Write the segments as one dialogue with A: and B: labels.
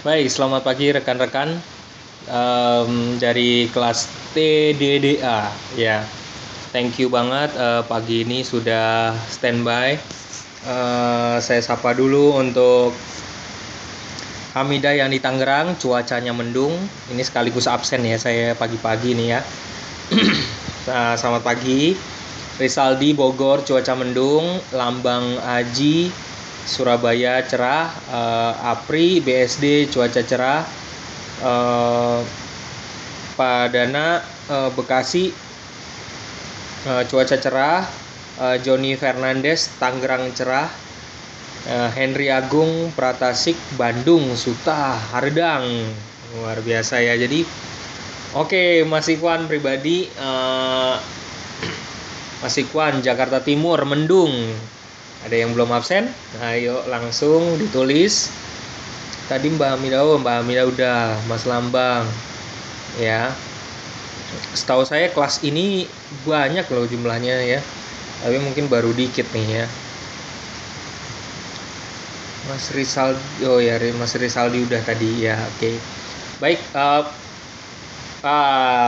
A: Baik, selamat pagi rekan-rekan dari kelas TDDA ya. Thank you banget pagi ini sudah standby. Saya sapa dulu untuk Hamidah yang di Tangerang, cuacanya mendung. Ini sekaligus absen ya saya pagi-pagi nih ya. Selamat pagi. Risaldi Bogor, cuaca mendung. Lambang Aji Surabaya cerah, Apri BSD cuaca cerah, Padana Bekasi cuaca cerah, Joni Fernandes Tangerang cerah, Henry Agung Pratasik Bandung Suta Hardang luar biasa ya. Jadi oke, Mas Ikhwan pribadi Mas Ikhwan Jakarta Timur mendung. Ada yang belum absen? Ayo langsung ditulis. Tadi Mbak Hamidah udah, Mas Lambang. Ya. Setahu saya kelas ini banyak loh jumlahnya ya. Tapi mungkin baru dikit nih ya. Mas Risaldi, oh ya Mas Risaldi udah tadi ya, oke. Baik,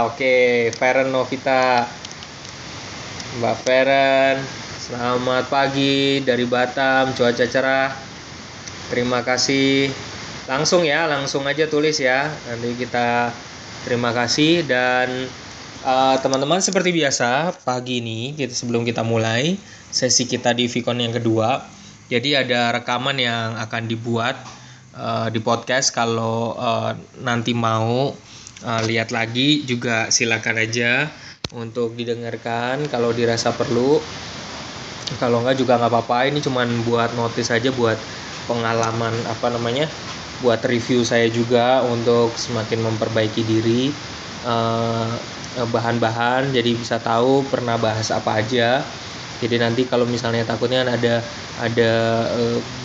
A: oke. Feren Novita, Mbak Feren, selamat pagi dari Batam, cuaca cerah. Terima kasih. Langsung aja tulis ya. Nanti kita terima kasih dan teman-teman seperti biasa pagi ini sebelum kita mulai sesi kita di Vicon yang kedua. Jadi ada rekaman yang akan dibuat di podcast. Kalau nanti mau lihat lagi juga silakan aja untuk didengarkan kalau dirasa perlu. Kalau enggak juga nggak apa-apa. Ini cuman buat notis aja, buat pengalaman buat review saya juga untuk semakin memperbaiki diri, bahan-bahan jadi bisa tahu pernah bahas apa aja. Jadi nanti kalau misalnya takutnya ada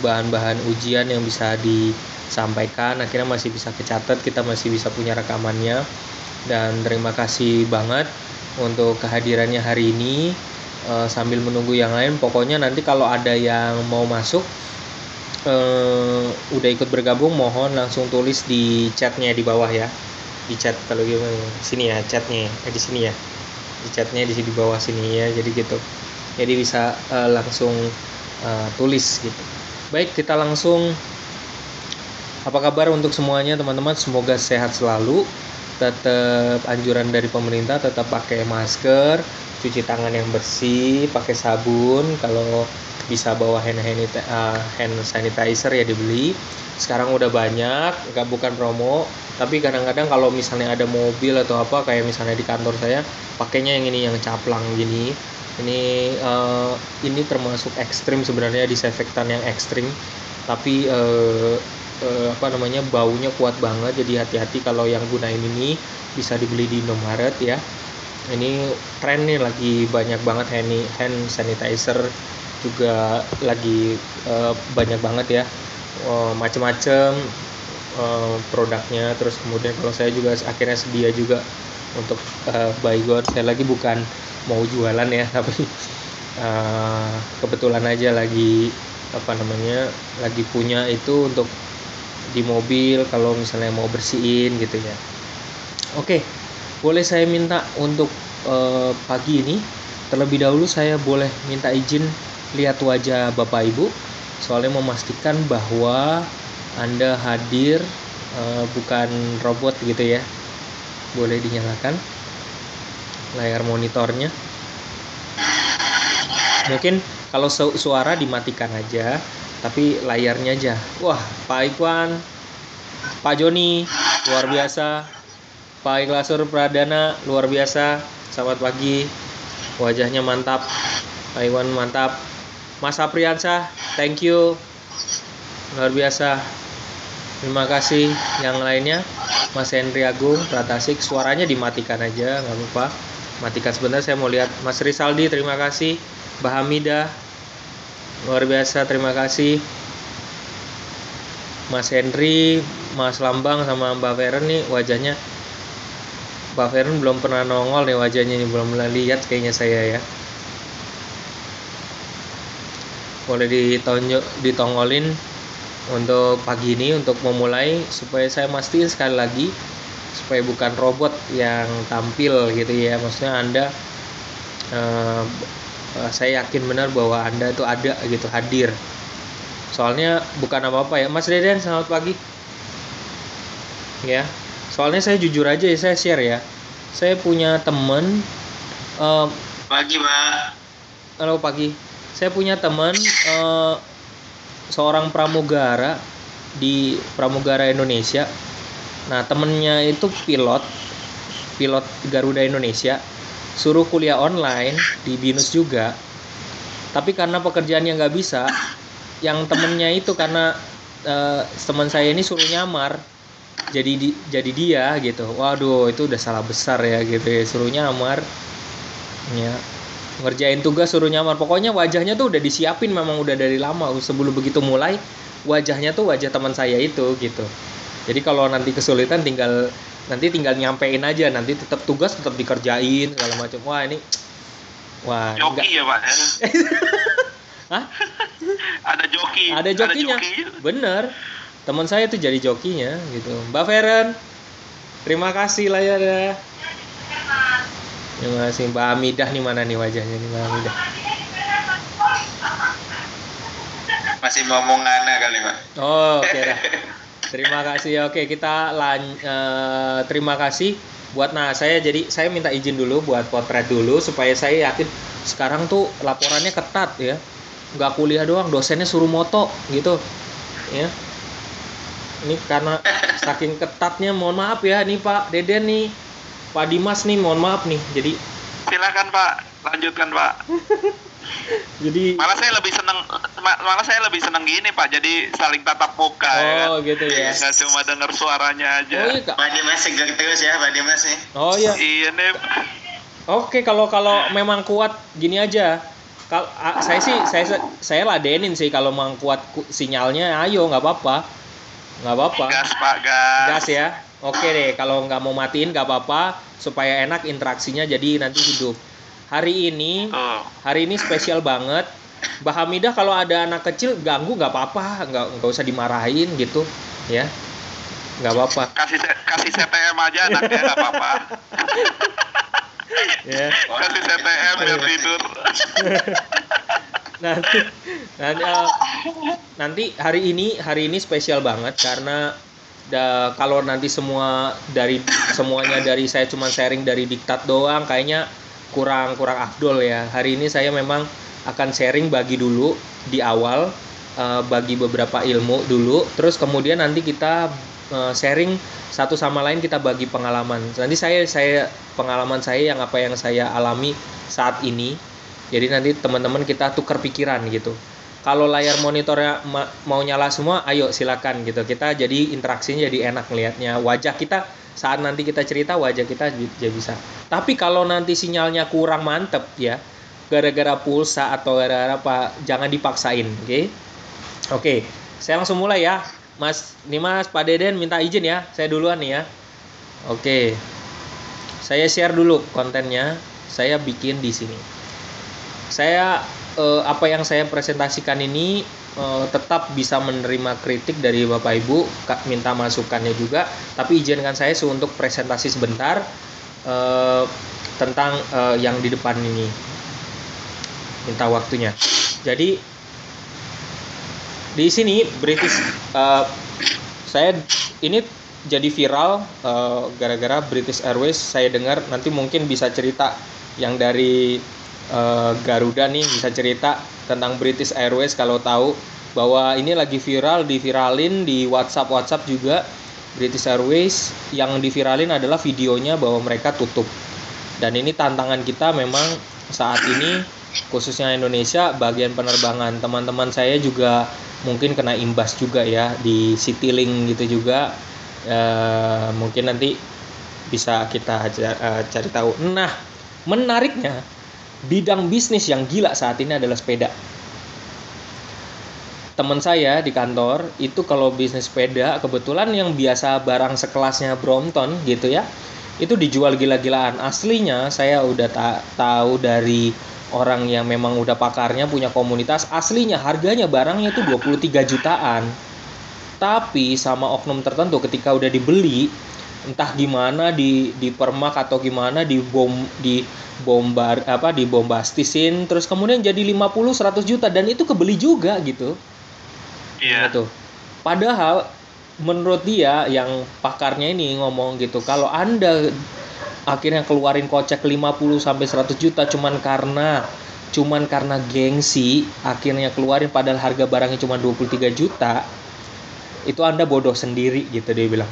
A: bahan-bahan ujian yang bisa disampaikan, akhirnya masih bisa kecatat, kita masih bisa punya rekamannya. Dan terima kasih banget untuk kehadirannya hari ini. Sambil menunggu yang lain, pokoknya nanti kalau ada yang mau masuk udah ikut bergabung, mohon langsung tulis di chatnya di bawah ya. Di chat kalau gitu sini ya chatnya, di sini ya. Di chatnya di bawah sini ya. Jadi gitu. Jadi bisa langsung tulis gitu. Baik, kita langsung. Apa kabar untuk semuanya teman-teman? Semoga sehat selalu. Tetap anjuran dari pemerintah, tetap pakai masker, cuci tangan yang bersih, pakai sabun. Kalau bisa bawa hand sanitizer ya dibeli. Sekarang udah banyak, bukan promo, tapi kadang-kadang kalau misalnya ada mobil atau apa, kayak misalnya di kantor saya pakainya yang ini, yang caplang gini. Ini termasuk ekstrim sebenarnya, disinfektan yang ekstrim, tapi baunya kuat banget. Jadi hati-hati kalau yang gunain ini, bisa dibeli di Indomaret ya. Ini tren nih, lagi banyak banget hand sanitizer juga lagi banyak banget ya, macem-macem produknya. Terus kemudian kalau saya juga akhirnya sedia juga untuk Baygon. Saya lagi bukan mau jualan ya, tapi kebetulan aja lagi lagi punya itu untuk di mobil kalau misalnya mau bersihin gitu ya. Oke, boleh saya minta untuk pagi ini terlebih dahulu saya boleh minta izin lihat wajah Bapak Ibu, soalnya memastikan bahwa Anda hadir, bukan robot gitu ya. Boleh dinyalakan layar monitornya. Mungkin kalau suara dimatikan aja, tapi layarnya aja. Wah, Pak Ikhwan, Pak Joni, luar biasa. Pak Ikhlasur Pradana, luar biasa. Selamat pagi. Wajahnya mantap. Pak Iwan mantap. Mas Apriansyah, thank you. Luar biasa. Terima kasih. Yang lainnya, Mas Henry Agung Pratasik, suaranya dimatikan aja, nggak apa-apa. Matikan sebentar, saya mau lihat. Mas Risaldi, terima kasih. Mbak Hamidah, luar biasa, terima kasih. Mas Henry, Mas Lambang sama Mbak Feren nih wajahnya. Mbak Feren belum pernah nongol nih wajahnya, nih belum lihat kayaknya saya ya. Boleh ditongolin untuk pagi ini untuk memulai, supaya saya mastiin sekali lagi supaya bukan robot yang tampil gitu ya. Maksudnya Anda saya yakin benar bahwa Anda itu ada gitu, hadir. Soalnya bukan apa-apa ya. Mas Deden, selamat pagi. Ya. Soalnya saya jujur aja ya, saya share ya. Saya punya teman
B: Pagi, Pak.
A: halo pagi. Saya punya teman seorang pramugara di Pramugara Indonesia. Nah, temennya itu pilot Garuda Indonesia, suruh kuliah online di BINUS juga. Tapi karena pekerjaannya nggak bisa, yang temennya itu karena teman saya ini suruh nyamar, jadi dia gitu. Waduh, itu udah salah besar ya gitu ya, suruh nyamar. Ya, ngerjain tugas suruh nyamar. Pokoknya wajahnya tuh udah disiapin, memang udah dari lama sebelum begitu mulai. Wajahnya tuh wajah teman saya itu gitu. Jadi kalau nanti kesulitan tinggal nyampein aja, nanti tugas tetap dikerjain segala macam. Wah,
B: joki ya, Pak.
A: Hah?
B: Ada joki.
A: Ada jokinya. Bener. Teman saya tuh jadi jokinya gitu. Mbak Feren, terima kasih lah ya. Terima kasih. Mbak Hamidah nih, mana nih wajahnya nih Mbak Hamidah?
B: Masih ngomong ngana kali, Pak.
A: Oh, oke dah. Terima kasih. Oke, kita terima kasih buat saya minta izin dulu buat potret dulu supaya saya yakin sekarang tuh laporannya ketat ya. Nggak kuliah doang, dosennya suruh moto gitu. Ya. Ini karena saking ketatnya, mohon maaf ya nih Pak Deden nih. Pak Dimas nih, mohon maaf nih. Jadi
B: silakan Pak, lanjutkan Pak.
A: Jadi
B: malah saya lebih seneng gini Pak, jadi saling tatap muka.
A: Oh ya kan? Gitu ya.
B: Nggak cuma dengar suaranya aja.
A: Oh iya Kak.
B: Pak Dimas seger terus ya Pak Dimas nih.
A: Oh iya.
B: Iya nih.
A: Oke, kalau memang kuat gini aja. Kalau saya ladenin sih, kalau memang kuat sinyalnya, ayo nggak apa-apa.
B: Gas Pak, gas.
A: Gas ya. Oke deh, kalau nggak mau matiin nggak apa-apa, supaya enak interaksinya, jadi nanti hidup. Hari ini spesial banget. Mbak Hamidah, kalau ada anak kecil ganggu nggak apa-apa, nggak usah dimarahin gitu, ya. Nggak apa-apa.
B: Kasih CTM aja anaknya, nggak apa-apa.
A: Ya.
B: Kasih CTM biar tidur.
A: nanti hari ini spesial banget karena kalau nanti semuanya dari saya cuma sharing dari diktat doang, kayaknya kurang afdol ya. Hari ini saya memang akan sharing, bagi dulu di awal, bagi beberapa ilmu dulu, terus kemudian nanti kita sharing satu sama lain, kita bagi pengalaman. Nanti saya pengalaman saya yang saya alami saat ini. Jadi nanti teman-teman kita tukar pikiran gitu. Kalau layar monitornya mau nyala semua, ayo silakan gitu. Kita jadi interaksinya jadi enak ngelihatnya. Wajah kita saat nanti kita cerita, wajah kita jadi bisa. Tapi kalau nanti sinyalnya kurang mantep ya, gara-gara pulsa atau gara-gara apa, jangan dipaksain, oke? Oke, saya langsung mulai ya. Mas Pak Deden minta izin ya, saya duluan nih ya. Oke. Saya share dulu kontennya, saya bikin di sini. Saya apa yang saya presentasikan ini tetap bisa menerima kritik dari Bapak Ibu, minta masukannya juga, tapi izinkan saya untuk presentasi sebentar tentang yang di depan ini. Minta waktunya. Jadi di sini British saya ini jadi viral gara-gara British Airways. Saya dengar, nanti mungkin bisa cerita yang dari Garuda nih, bisa cerita tentang British Airways kalau tahu bahwa ini lagi diviralin di WhatsApp juga. British Airways yang diviralin adalah videonya bahwa mereka tutup. Dan ini tantangan kita memang saat ini, khususnya Indonesia, bagian penerbangan. Teman-teman saya juga mungkin kena imbas juga ya, di Citylink gitu juga. Mungkin nanti bisa kita cari tahu. Nah, menariknya, bidang bisnis yang gila saat ini adalah sepeda. Teman saya di kantor itu kalau bisnis sepeda, kebetulan yang biasa barang sekelasnya Brompton gitu ya, itu dijual gila-gilaan. Aslinya saya udah tahu dari orang yang memang udah pakarnya, punya komunitas, aslinya harganya barangnya itu 23 jutaan. Tapi sama oknum tertentu ketika udah dibeli, entah gimana di permak atau gimana dibombastisin, terus kemudian jadi 50-100 juta dan itu kebeli juga gitu.
B: Iya.
A: Gitu. Padahal menurut dia yang pakarnya ini ngomong gitu, kalau Anda akhirnya keluarin kocek 50 sampai 100 juta cuman karena gengsi, akhirnya keluarin padahal harga barangnya cuma 23 juta, itu Anda bodoh sendiri gitu dia bilang.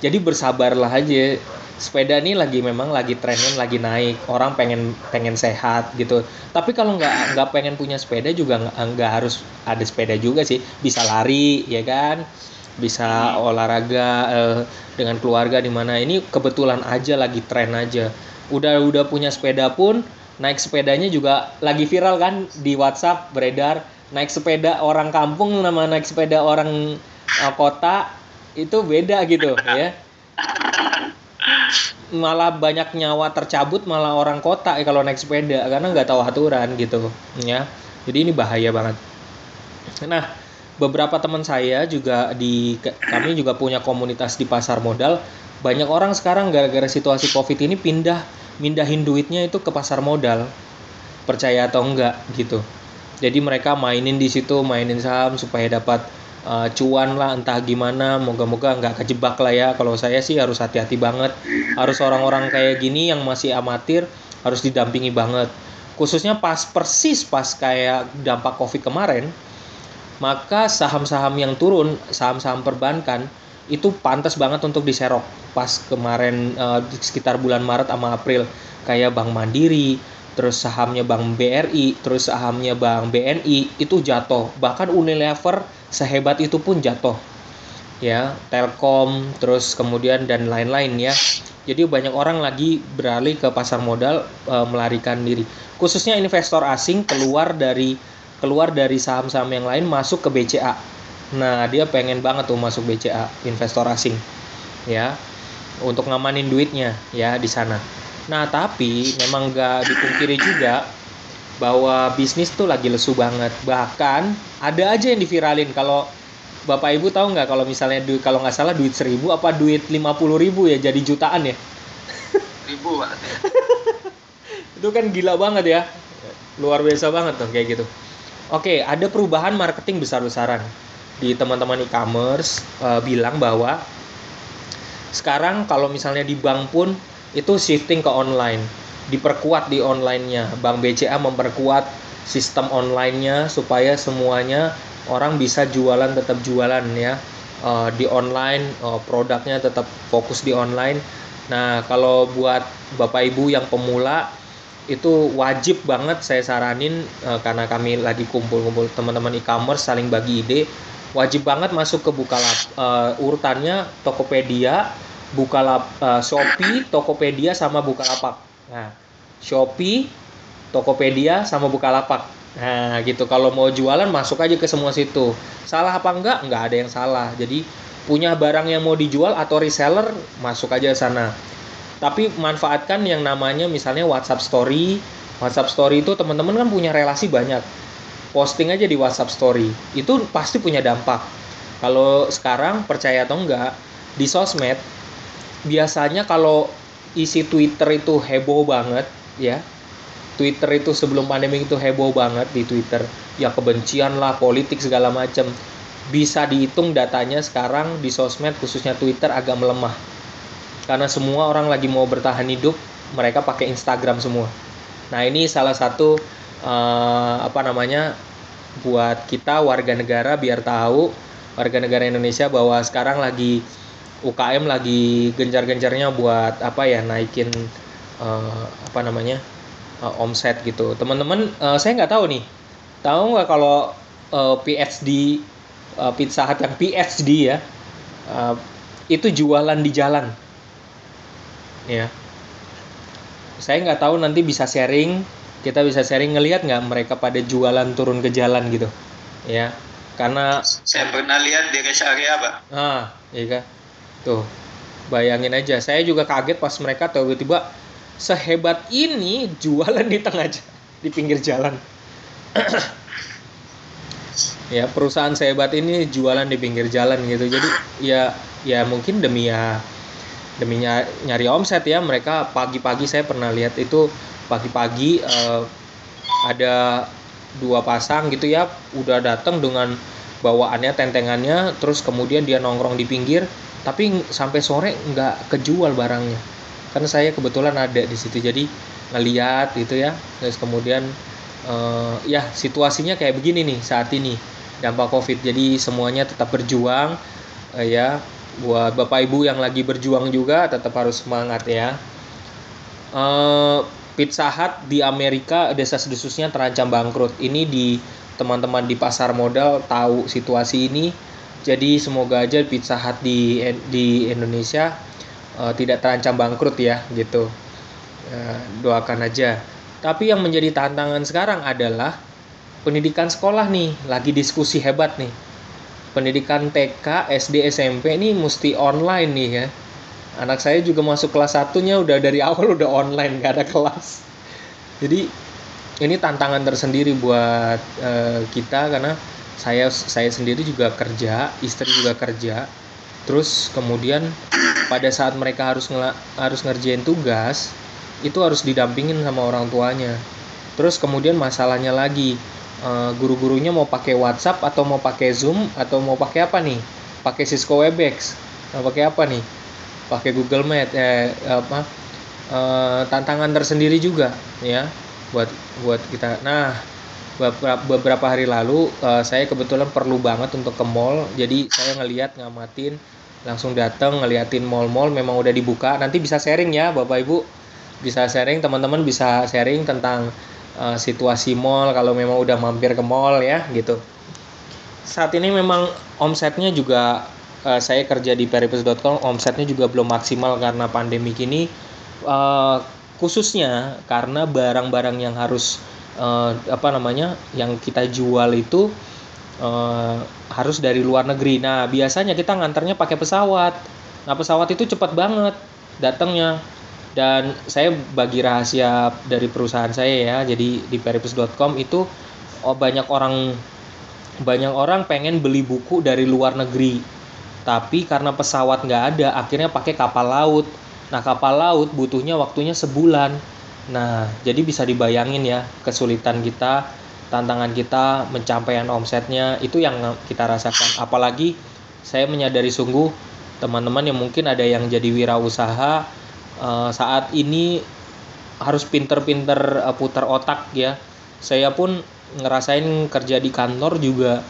A: Jadi bersabarlah aja. Sepeda ini memang lagi trennya lagi naik. Orang pengen sehat gitu. Tapi kalau nggak pengen punya sepeda juga nggak harus ada sepeda juga sih. Bisa lari ya kan. Bisa olahraga dengan keluarga di mana. Ini kebetulan aja lagi tren aja. Udah punya sepeda pun naik sepedanya juga lagi viral kan di WhatsApp beredar. Naik sepeda orang kampung sama naik sepeda orang kota itu beda gitu ya. Malah banyak nyawa tercabut malah orang kota kalau naik sepeda karena nggak tahu aturan gitu ya. Jadi ini bahaya banget. Nah, beberapa teman saya juga kami juga punya komunitas di pasar modal. Banyak orang sekarang gara-gara situasi Covid ini mindahin duitnya itu ke pasar modal. Percaya atau enggak gitu. Jadi mereka mainin di situ, mainin saham supaya dapat cuan lah entah gimana, moga-moga nggak kejebak lah ya. Kalau saya sih harus hati-hati banget, harus orang-orang kayak gini yang masih amatir harus didampingi banget, khususnya persis pas kayak dampak Covid kemarin. Maka saham-saham yang turun, saham-saham perbankan itu pantas banget untuk diserok pas kemarin sekitar bulan Maret sama April, kayak Bank Mandiri, terus sahamnya Bank BRI, terus sahamnya Bank BNI itu jatuh. Bahkan Unilever sehebat itu pun jatuh. Ya, Telkom, terus kemudian dan lain-lain ya. Jadi banyak orang lagi beralih ke pasar modal, melarikan diri. Khususnya investor asing keluar dari saham-saham yang lain masuk ke BCA. Nah, dia pengen banget tuh masuk BCA, investor asing. Ya, untuk ngamanin duitnya ya di sana. Nah, tapi memang nggak dipungkiri juga bahwa bisnis tuh lagi lesu banget. Bahkan ada aja yang diviralin. Kalau Bapak Ibu tahu nggak kalau misalnya kalau nggak salah duit 1.000 apa duit 50.000 ya jadi jutaan ya.
B: Ribu Pak.
A: Itu kan gila banget ya. Luar biasa banget tuh kayak gitu. Oke, ada perubahan marketing besar-besaran di teman-teman e-commerce, bilang bahwa sekarang kalau misalnya di bank pun itu shifting ke online, diperkuat di online-nya. Bank BCA memperkuat sistem online-nya supaya semuanya orang bisa tetap jualan ya di online, produknya tetap fokus di online. Nah, kalau buat Bapak Ibu yang pemula itu wajib banget saya saranin, karena kami lagi kumpul-kumpul teman-teman e-commerce saling bagi ide, wajib banget masuk ke urutannya Tokopedia, Shopee, Tokopedia sama Bukalapak. Nah, Shopee, Tokopedia sama Bukalapak. Nah, gitu. Kalau mau jualan masuk aja ke semua situ. Salah apa enggak? Enggak ada yang salah. Jadi punya barang yang mau dijual atau reseller masuk aja sana. Tapi manfaatkan yang namanya misalnya WhatsApp Story. WhatsApp Story itu teman-teman kan punya relasi banyak. Posting aja di WhatsApp Story. Itu pasti punya dampak. Kalau sekarang percaya atau enggak, di sosmed biasanya kalau isi Twitter itu heboh banget ya. Twitter itu sebelum pandemi itu heboh banget di Twitter. Ya kebencian lah, politik segala macam. Bisa dihitung datanya sekarang di sosmed khususnya Twitter agak melemah. Karena semua orang lagi mau bertahan hidup, mereka pakai Instagram semua. Nah, ini salah satu buat kita warga negara biar tahu, warga negara Indonesia, bahwa sekarang lagi UKM lagi gencar-gencarnya buat naikin omset gitu. Teman-teman, saya nggak tahu nih. Tahu nggak kalau PhD, Pizza Hut yang PhD ya, itu jualan di jalan. Ya. Saya nggak tahu, nanti bisa sharing, kita bisa sharing ngelihat nggak mereka pada jualan turun ke jalan gitu. Ya. Karena
B: saya pernah lihat di rest area, Pak.
A: Iya kan. Tuh, bayangin aja. Saya juga kaget pas mereka tiba-tiba sehebat ini jualan di pinggir jalan. Ya, perusahaan sehebat ini jualan di pinggir jalan gitu. Jadi ya mungkin demi nyari omset ya, mereka pagi-pagi saya pernah lihat itu pagi-pagi ada dua pasang gitu ya, udah datang dengan bawaannya, tentengannya, terus kemudian dia nongkrong di pinggir, tapi sampai sore nggak kejual barangnya. Karena saya kebetulan ada di situ, jadi ngeliat gitu ya. Terus kemudian ya situasinya kayak begini nih saat ini, dampak COVID. Jadi semuanya tetap berjuang, ya. Buat Bapak Ibu yang lagi berjuang juga tetap harus semangat ya. Pizza Hut di Amerika desas-desusnya terancam bangkrut. Ini di teman-teman di pasar modal tahu situasi ini. Jadi semoga aja Pizza Hut di Indonesia tidak terancam bangkrut ya gitu. Doakan aja. Tapi yang menjadi tantangan sekarang adalah pendidikan sekolah nih, lagi diskusi hebat nih. Pendidikan TK, SD, SMP ini mesti online nih ya. Anak saya juga masuk kelas 1-nya udah dari awal udah online, gak ada kelas. Jadi ini tantangan tersendiri buat kita, karena saya sendiri juga kerja, istri juga kerja. Terus kemudian pada saat mereka harus ngerjain tugas, itu harus didampingin sama orang tuanya. Terus kemudian masalahnya lagi, guru-gurunya mau pakai WhatsApp atau mau pakai Zoom atau mau pakai apa nih? Pakai Cisco Webex. Mau pakai apa nih? Pakai Google Meet. Tantangan tersendiri juga ya buat kita. Nah, beberapa hari lalu saya kebetulan perlu banget untuk ke mall. Jadi saya ngamatin, langsung datang ngeliatin mall-mall memang udah dibuka. Nanti bisa sharing ya Bapak Ibu. Bisa sharing, teman-teman bisa sharing tentang situasi mall kalau memang udah mampir ke mall ya gitu. Saat ini memang omsetnya juga saya kerja di peripus.com, omsetnya juga belum maksimal karena pandemi ini, khususnya karena barang-barang yang harus yang kita jual itu harus dari luar negeri. Nah, biasanya kita ngantarnya pakai pesawat. Nah, pesawat itu cepat banget datangnya. Dan saya bagi rahasia dari perusahaan saya ya, jadi di peripus.com itu banyak orang pengen beli buku dari luar negeri, tapi karena pesawat nggak ada, akhirnya pakai kapal laut. Nah, kapal laut butuhnya waktunya sebulan. Nah, jadi bisa dibayangin ya kesulitan kita, tantangan kita pencapaian omsetnya itu yang kita rasakan. Apalagi saya menyadari sungguh teman-teman yang mungkin ada yang jadi wirausaha saat ini harus pinter-pinter putar otak ya. Saya pun ngerasain kerja di kantor juga,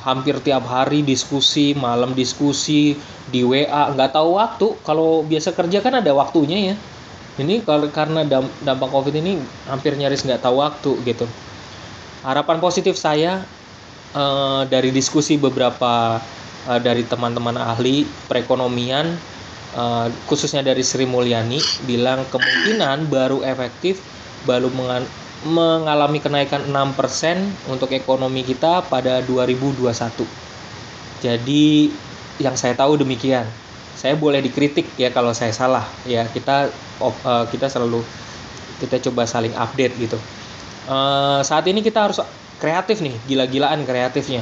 A: hampir tiap hari diskusi, malam diskusi di WA, nggak tahu waktu. Kalau biasa kerja kan ada waktunya ya. Ini karena dampak COVID ini hampir nyaris nggak tahu waktu gitu. Harapan positif saya dari diskusi beberapa dari teman-teman ahli perekonomian, khususnya dari Sri Mulyani, bilang kemungkinan baru efektif baru mengalami kenaikan 6% untuk ekonomi kita pada 2021. Jadi yang saya tahu demikian. Saya boleh dikritik ya kalau saya salah ya. Kita selalu coba saling update gitu. Saat ini kita harus kreatif nih, gila-gilaan kreatifnya.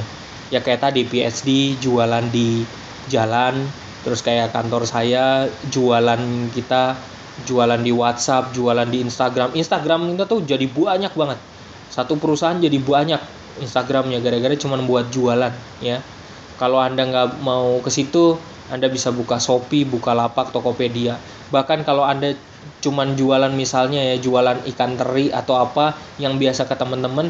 A: Ya kayak tadi PhD jualan di jalan, terus kayak kantor saya jualan di WhatsApp, jualan di Instagram kita tuh jadi banyak banget. Satu perusahaan jadi banyak Instagramnya gara-gara cuma buat jualan ya. Kalau Anda nggak mau ke situ, Anda bisa buka Shopee, Bukalapak, Tokopedia. Bahkan kalau Anda cuman jualan misalnya ya, jualan ikan teri atau apa yang biasa ke teman-teman,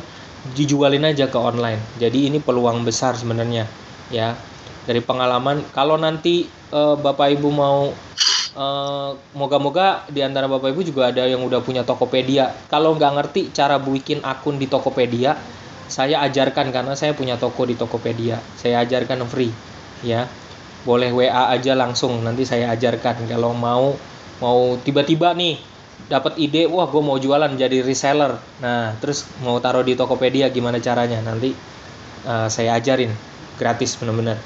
A: dijualin aja ke online. Jadi ini peluang besar sebenarnya ya. Dari pengalaman, kalau nanti Bapak Ibu mau, moga-moga di antara Bapak Ibu juga ada yang udah punya Tokopedia. Kalau nggak ngerti cara bikin akun di Tokopedia, saya ajarkan karena saya punya toko di Tokopedia. Saya ajarkan free ya. Boleh WA aja langsung, nanti saya ajarkan. Kalau mau tiba-tiba nih dapat ide, wah gue mau jualan jadi reseller. Nah, terus mau taruh di Tokopedia gimana caranya? Nanti saya ajarin gratis benar-benar.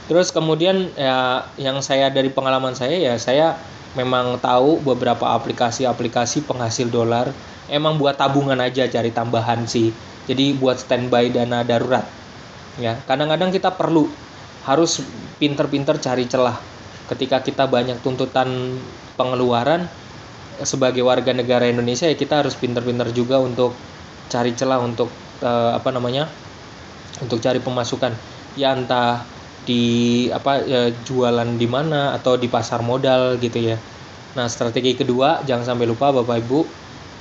A: Terus kemudian ya, yang saya dari pengalaman saya ya, saya memang tahu beberapa aplikasi penghasil dolar emang buat tabungan aja, cari tambahan sih. Jadi buat standby dana darurat. Ya, kadang-kadang kita harus pinter-pinter cari celah. Ketika kita banyak tuntutan pengeluaran sebagai warga negara Indonesia, ya kita harus pinter-pinter juga untuk cari celah untuk untuk cari pemasukan. Ya entah di jualan di mana atau di pasar modal gitu ya. Nah, strategi kedua, jangan sampai lupa Bapak Ibu,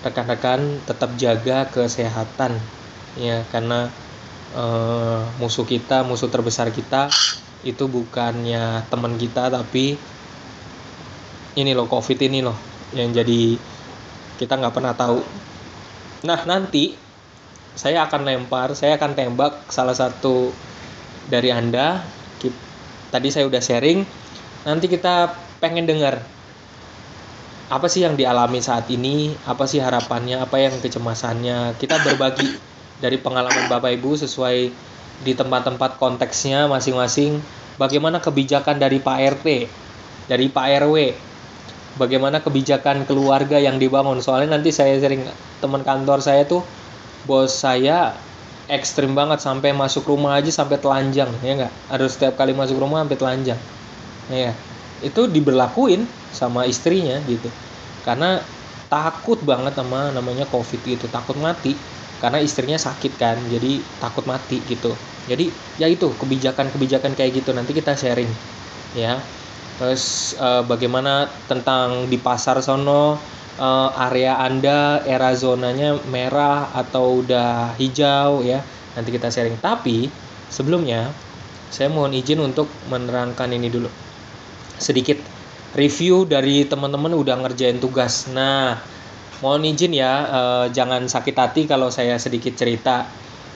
A: rekan-rekan tetap jaga kesehatan ya, karena musuh terbesar kita itu bukannya teman kita, tapi ini loh, COVID ini loh, yang jadi kita nggak pernah tahu. Nah, nanti saya akan tembak salah satu dari Anda. Tadi saya udah sharing, nanti kita pengen dengar apa sih yang dialami saat ini, apa sih harapannya, apa yang kecemasannya. Kita berbagi dari pengalaman Bapak Ibu sesuai di tempat-tempat konteksnya masing-masing. Bagaimana kebijakan dari Pak RT, dari Pak RW, bagaimana kebijakan keluarga yang dibangun. Soalnya nanti saya sering, teman kantor saya tuh, bos saya ekstrim banget, sampai masuk rumah aja sampai telanjang, ya nggak? Harus setiap kali masuk rumah sampai telanjang. Ya, itu diberlakuin sama istrinya gitu. Karena takut banget sama namanya COVID gitu, takut mati. Karena istrinya sakit kan, jadi takut mati gitu. Jadi ya itu kebijakan-kebijakan kayak gitu nanti kita sharing ya. Terus bagaimana tentang di pasar sono, area Anda, era zonanya merah atau udah hijau ya, nanti kita sharing. Tapi sebelumnya saya mohon izin untuk menerangkan ini dulu, sedikit review dari teman-teman udah ngerjain tugas. Nah, mohon izin ya, jangan sakit hati kalau saya sedikit cerita.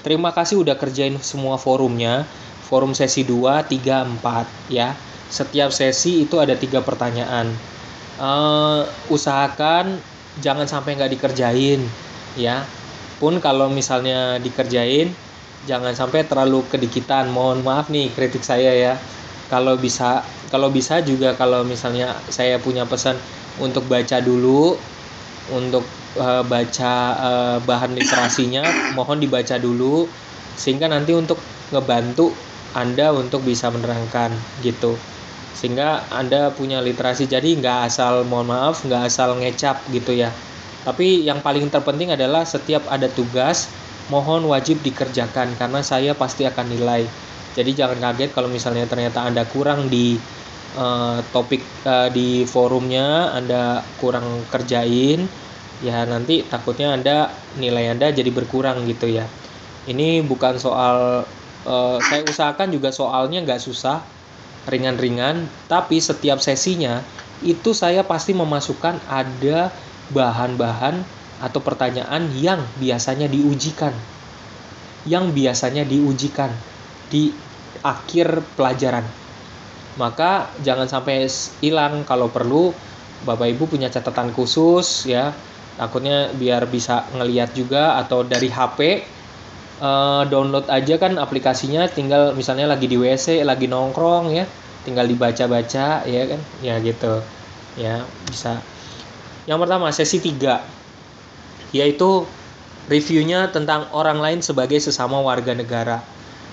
A: Terima kasih udah kerjain semua forumnya. Forum sesi 2, 3, 4 ya. Setiap sesi itu ada 3 pertanyaan. Usahakan jangan sampai nggak dikerjain ya. Pun kalau misalnya dikerjain, jangan sampai terlalu kedikitan. Mohon maaf nih kritik saya ya. Kalau bisa juga, kalau misalnya saya punya pesan untuk baca dulu, untuk baca bahan literasinya, mohon dibaca dulu, sehingga nanti untuk ngebantu Anda untuk bisa menerangkan gitu, sehingga Anda punya literasi. Jadi nggak asal ngecap gitu ya. Tapi yang paling terpenting adalah setiap ada tugas, mohon wajib dikerjakan, karena saya pasti akan nilai. Jadi jangan kaget kalau misalnya ternyata Anda kurang di topik di forumnya, Anda kurang kerjain, ya nanti takutnya nilai Anda jadi berkurang gitu ya. Ini bukan soal saya usahakan juga soalnya nggak susah, ringan-ringan, tapi setiap sesinya itu saya pasti memasukkan ada bahan-bahan atau pertanyaan yang biasanya diujikan di akhir pelajaran. Maka jangan sampai hilang. Kalau perlu Bapak Ibu punya catatan khusus ya, takutnya biar bisa ngelihat juga, atau dari HP download aja kan aplikasinya, tinggal misalnya lagi di WC, lagi nongkrong ya, tinggal dibaca-baca ya kan, ya gitu ya, bisa. Yang pertama, sesi 3, yaitu reviewnya tentang orang lain sebagai sesama warga negara.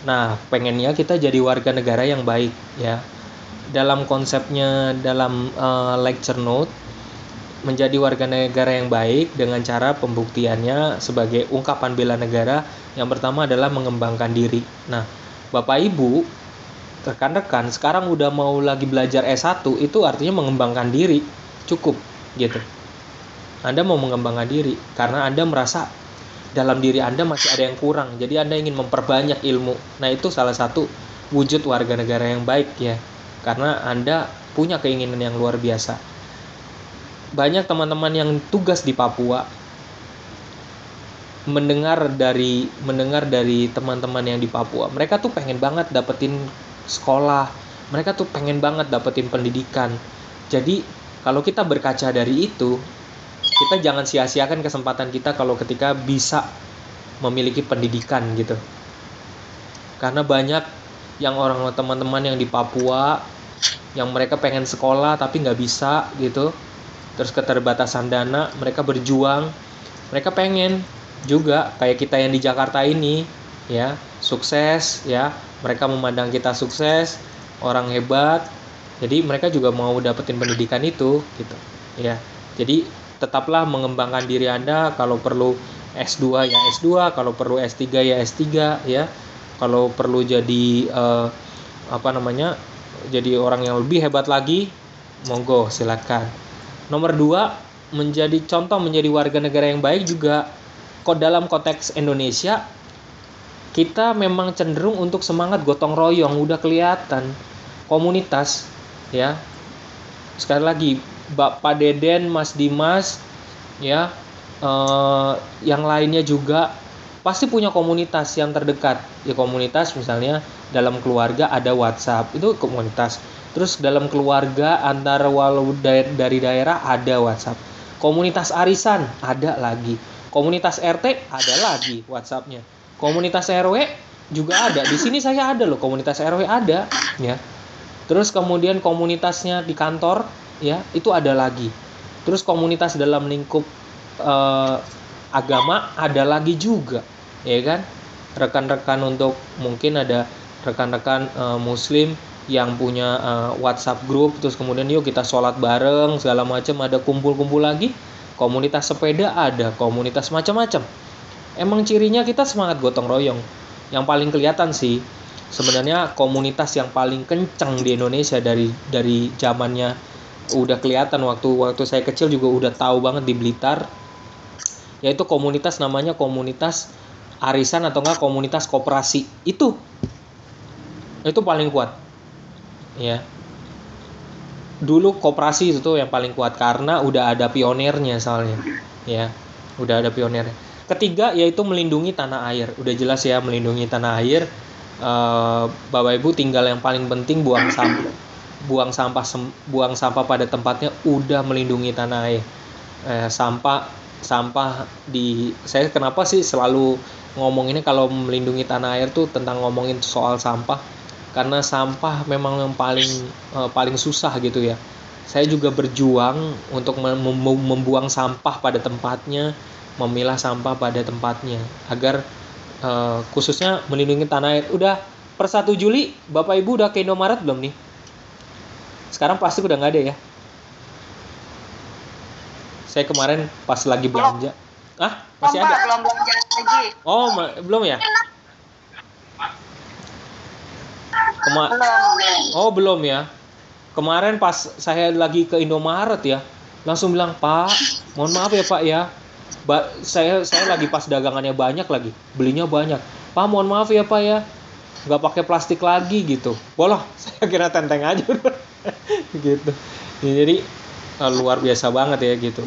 A: Nah, pengennya kita jadi warga negara yang baik ya. Dalam konsepnya, dalam lecture note, menjadi warga negara yang baik dengan cara pembuktiannya sebagai ungkapan bela negara. Yang pertama adalah mengembangkan diri. Nah, Bapak Ibu, rekan-rekan, sekarang udah mau lagi belajar S1, itu artinya mengembangkan diri, cukup gitu. Anda mau mengembangkan diri karena Anda merasa dalam diri Anda masih ada yang kurang, jadi Anda ingin memperbanyak ilmu. Nah, itu salah satu wujud warga negara yang baik ya, karena Anda punya keinginan yang luar biasa. Banyak teman-teman yang tugas di Papua mendengar dari teman-teman yang di Papua, mereka tuh pengen banget dapetin sekolah, mereka tuh pengen banget dapetin pendidikan. Jadi kalau kita berkaca dari itu, kita jangan sia-siakan kesempatan kita kalau ketika bisa memiliki pendidikan gitu. Karena banyak yang teman-teman yang di Papua yang mereka pengen sekolah tapi nggak bisa gitu, terus keterbatasan dana, mereka berjuang, mereka pengen juga kayak kita yang di Jakarta ini ya, sukses ya. Mereka memandang kita sukses, orang hebat. Jadi mereka juga mau dapetin pendidikan itu gitu. Ya. Jadi tetaplah mengembangkan diri Anda, kalau perlu S2 ya S2, kalau perlu S3 ya S3 ya. Kalau perlu jadi jadi orang yang lebih hebat lagi, monggo silakan. Nomor 2, menjadi contoh, menjadi warga negara yang baik juga. Kok dalam konteks Indonesia kita memang cenderung untuk semangat gotong royong, udah kelihatan komunitas ya. Sekali lagi, Pak Deden, Mas Dimas ya, yang lainnya juga pasti punya komunitas yang terdekat ya. Komunitas misalnya dalam keluarga ada WhatsApp, itu komunitas. Terus dalam keluarga antar walau dari daerah ada WhatsApp. Komunitas arisan ada lagi. Komunitas RT ada lagi WhatsAppnya. Komunitas RW juga ada. Di sini saya ada loh, komunitas RW ada ya. Terus kemudian komunitasnya di kantor ya, itu ada lagi. Terus komunitas dalam lingkup agama ada lagi juga, ya kan? Rekan-rekan untuk, mungkin ada rekan-rekan muslim yang punya WhatsApp group, terus kemudian yuk kita sholat bareng segala macam, ada kumpul-kumpul lagi. Komunitas sepeda ada, komunitas macam-macam. Emang cirinya kita semangat gotong royong. Yang paling kelihatan sih sebenarnya komunitas yang paling kencang di Indonesia dari zamannya udah kelihatan, waktu saya kecil juga udah tahu banget di Blitar, yaitu komunitas namanya komunitas arisan atau enggak komunitas koperasi. Itu paling kuat ya. Dulu koperasi itu tuh yang paling kuat karena udah ada pionirnya soalnya ya, udah ada pionirnya. Ketiga yaitu melindungi tanah air. Udah jelas ya, melindungi tanah air. Bapak Ibu tinggal yang paling penting buang sampah pada tempatnya, udah melindungi tanah air. Sampah di, saya kenapa sih selalu ngomong ini kalau melindungi tanah air tuh tentang ngomongin soal sampah, karena sampah memang yang paling susah gitu ya. Saya juga berjuang untuk membuang sampah pada tempatnya, memilah sampah pada tempatnya, agar khususnya melindungi tanah air. Udah per 1 Juli Bapak Ibu udah ke Indomaret belum nih? Sekarang plastik udah nggak ada ya. Saya kemarin pas lagi belanja. Masih ada?
C: Belum belanja lagi.
A: Oh, belum ya? Belum ya. Kemarin pas saya lagi ke Indomaret ya, langsung bilang, "Pak, mohon maaf ya Pak ya. Saya lagi pas dagangannya banyak lagi, belinya banyak. Pak, mohon maaf ya Pak ya, nggak pakai plastik lagi gitu." Bolah, saya kira tenteng aja gitu. Ya, jadi luar biasa banget ya gitu.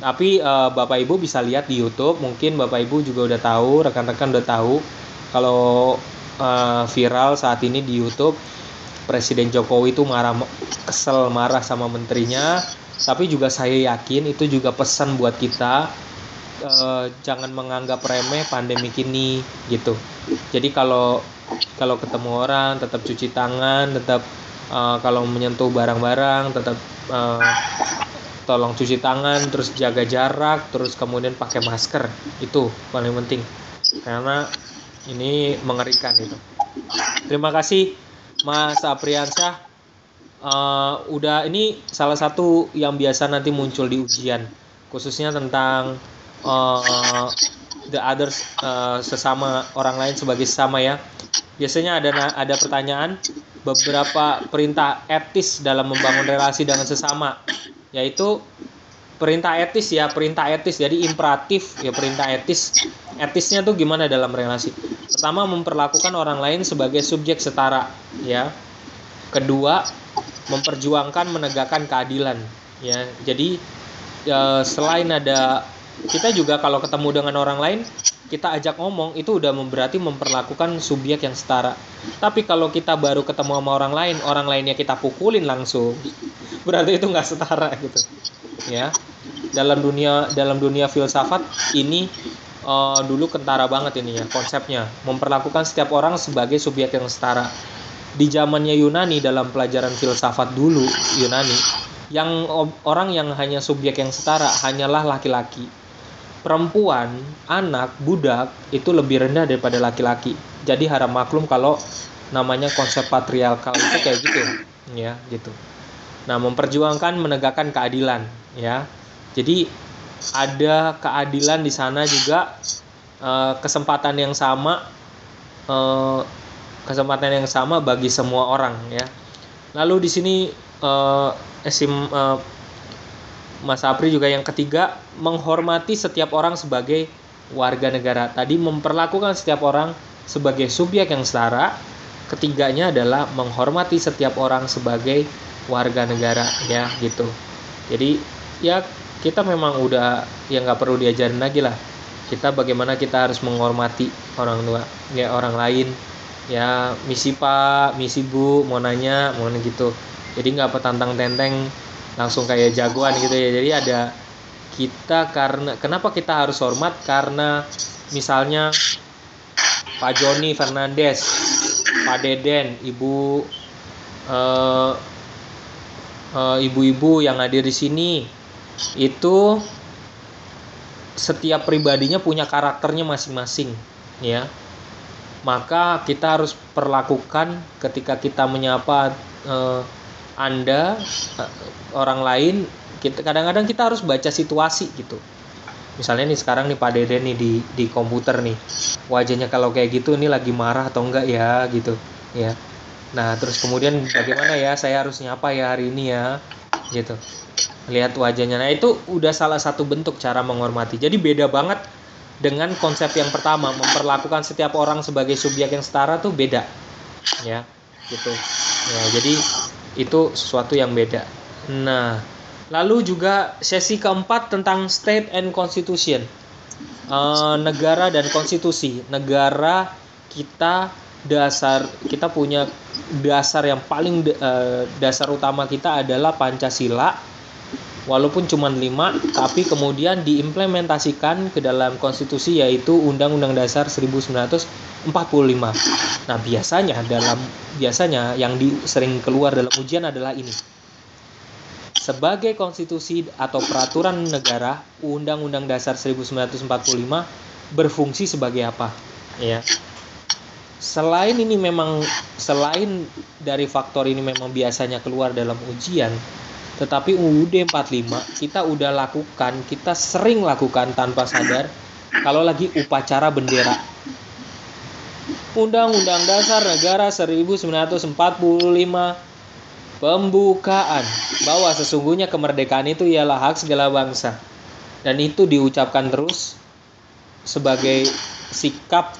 A: Tapi Bapak Ibu bisa lihat di YouTube, mungkin Bapak Ibu juga udah tahu, rekan-rekan udah tahu kalau viral saat ini di YouTube, Presiden Jokowi itu kesel marah sama menterinya. Tapi juga saya yakin itu juga pesan buat kita, jangan menganggap remeh pandemi ini gitu. Jadi kalau ketemu orang tetap cuci tangan, tetap kalau menyentuh barang-barang tetap tolong cuci tangan, terus jaga jarak, terus kemudian pakai masker. Itu paling penting karena ini mengerikan itu. Terima kasih Mas Apriansyah. Udah, ini salah satu yang biasa nanti muncul di ujian, khususnya tentang the others, sesama orang lain sebagai sesama ya. Biasanya ada pertanyaan, beberapa perintah etis dalam membangun relasi dengan sesama, yaitu perintah etis ya, perintah etis. Jadi imperatif ya, perintah etis. Etisnya tuh gimana dalam relasi? Pertama, memperlakukan orang lain sebagai subjek setara ya. Kedua, memperjuangkan menegakkan keadilan ya. Jadi selain ada, kita juga kalau ketemu dengan orang lain kita ajak ngomong, itu udah berarti memperlakukan subjek yang setara. Tapi kalau kita baru ketemu sama orang lainnya kita pukulin langsung, berarti itu nggak setara gitu ya. Dalam dunia filsafat ini dulu kentara banget ini ya konsepnya, memperlakukan setiap orang sebagai subjek yang setara. Di zamannya Yunani, dalam pelajaran filsafat dulu Yunani, yang orang yang hanya subjek yang setara hanyalah laki-laki. perempuan, anak, budak itu lebih rendah daripada laki-laki. Jadi harap maklum kalau namanya konsep patriarkal itu kayak gitu ya, gitu. Nah, memperjuangkan menegakkan keadilan ya. Jadi ada keadilan di sana juga, kesempatan yang sama, bagi semua orang ya. Lalu di sini Mas Apri juga yang ketiga, menghormati setiap orang sebagai warga negara. Tadi memperlakukan setiap orang sebagai subjek yang setara. Ketiganya adalah menghormati setiap orang sebagai warga negara ya, gitu. Jadi ya kita memang udah ya nggak perlu diajarin lagi lah. Kita bagaimana kita harus menghormati orang tua ya, orang lain ya, misi Pak, misi Bu, mau nanya gitu. Jadi nggak petantang tenteng langsung kayak jagoan gitu ya. Jadi ada kita, karena kenapa kita harus hormat, karena misalnya Pak Joni Fernandes, Pak Deden, ibu-ibu yang hadir di sini, itu setiap pribadinya punya karakternya masing-masing ya. Maka kita harus perlakukan ketika kita menyapa Anda, orang lain, kadang-kadang kita harus baca situasi gitu. Misalnya nih sekarang nih Pak Deden nih di komputer nih, wajahnya kalau kayak gitu ini lagi marah atau enggak ya gitu ya. Nah terus kemudian bagaimana ya saya harus nyapa ya hari ini ya gitu, lihat wajahnya. Nah itu udah salah satu bentuk cara menghormati. Jadi beda banget dengan konsep yang pertama, memperlakukan setiap orang sebagai subjek yang setara tuh beda ya, gitu ya. Jadi itu sesuatu yang beda. Nah, lalu juga sesi keempat tentang state and constitution, negara dan konstitusi. Negara kita, kita punya dasar yang paling dasar utama kita adalah Pancasila. Walaupun cuma 5, tapi kemudian diimplementasikan ke dalam konstitusi, yaitu Undang-Undang Dasar 1945. Nah, biasanya yang sering keluar dalam ujian adalah ini. Sebagai konstitusi atau peraturan negara, Undang-Undang Dasar 1945 berfungsi sebagai apa? Ya. Selain dari faktor ini memang biasanya keluar dalam ujian, tetapi UUD 45 kita sering lakukan tanpa sadar kalau lagi upacara bendera. Undang-Undang Dasar Negara 1945 pembukaan bahwa sesungguhnya kemerdekaan itu ialah hak segala bangsa, dan itu diucapkan terus sebagai sikap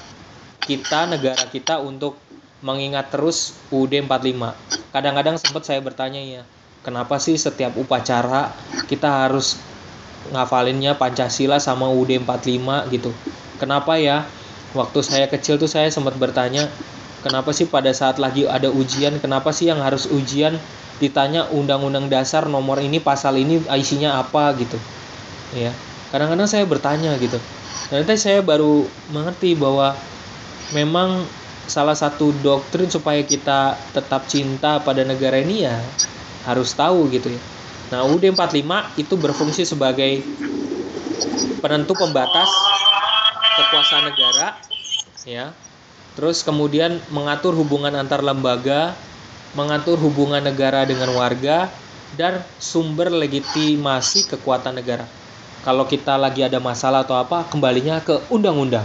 A: kita, negara kita, untuk mengingat terus UUD 45. Kadang-kadang sempat saya bertanya ya, kenapa sih setiap upacara kita harus ngafalinnya Pancasila sama UUD 45 gitu? Kenapa ya? Waktu saya kecil tuh saya sempat bertanya, kenapa sih pada saat lagi ada ujian, kenapa sih yang harus ujian ditanya Undang-Undang Dasar nomor ini, pasal ini isinya apa gitu. Ya. Kadang-kadang saya bertanya gitu. Dan nanti saya baru mengerti bahwa memang salah satu doktrin supaya kita tetap cinta pada negara ini ya harus tahu gitu ya. Nah, UUD 45 itu berfungsi sebagai penentu pembatas kekuasaan negara ya. Terus kemudian mengatur hubungan antar lembaga, mengatur hubungan negara dengan warga, dan sumber legitimasi kekuatan negara. Kalau kita lagi ada masalah atau apa, kembalinya ke undang-undang.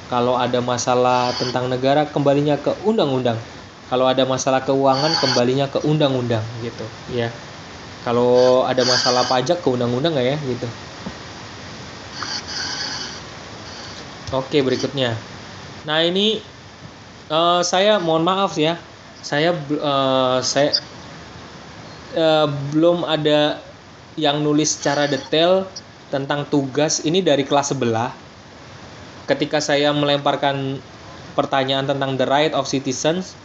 A: Kalau ada masalah tentang negara, kembalinya ke undang-undang. Kalau ada masalah keuangan, kembalinya ke undang-undang gitu ya. Kalau ada masalah pajak, ke undang-undang nggak ya gitu. Oke, berikutnya. Nah ini saya mohon maaf ya, saya belum ada yang nulis secara detail tentang tugas ini dari kelas sebelah. Ketika saya melemparkan pertanyaan tentang the right of citizens,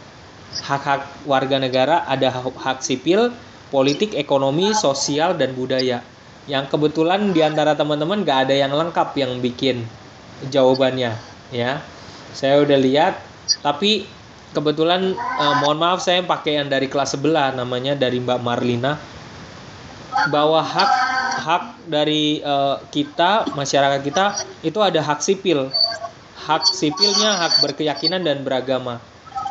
A: hak-hak warga negara, ada hak sipil, politik, ekonomi, sosial, dan budaya. Yang kebetulan di antara teman-teman gak ada yang lengkap yang bikin jawabannya ya. Saya udah lihat, tapi kebetulan mohon maaf saya pakai yang dari kelas sebelah, namanya dari Mbak Marlina, bahwa hak hak dari kita, masyarakat kita itu ada hak sipil. Hak sipilnya hak berkeyakinan dan beragama.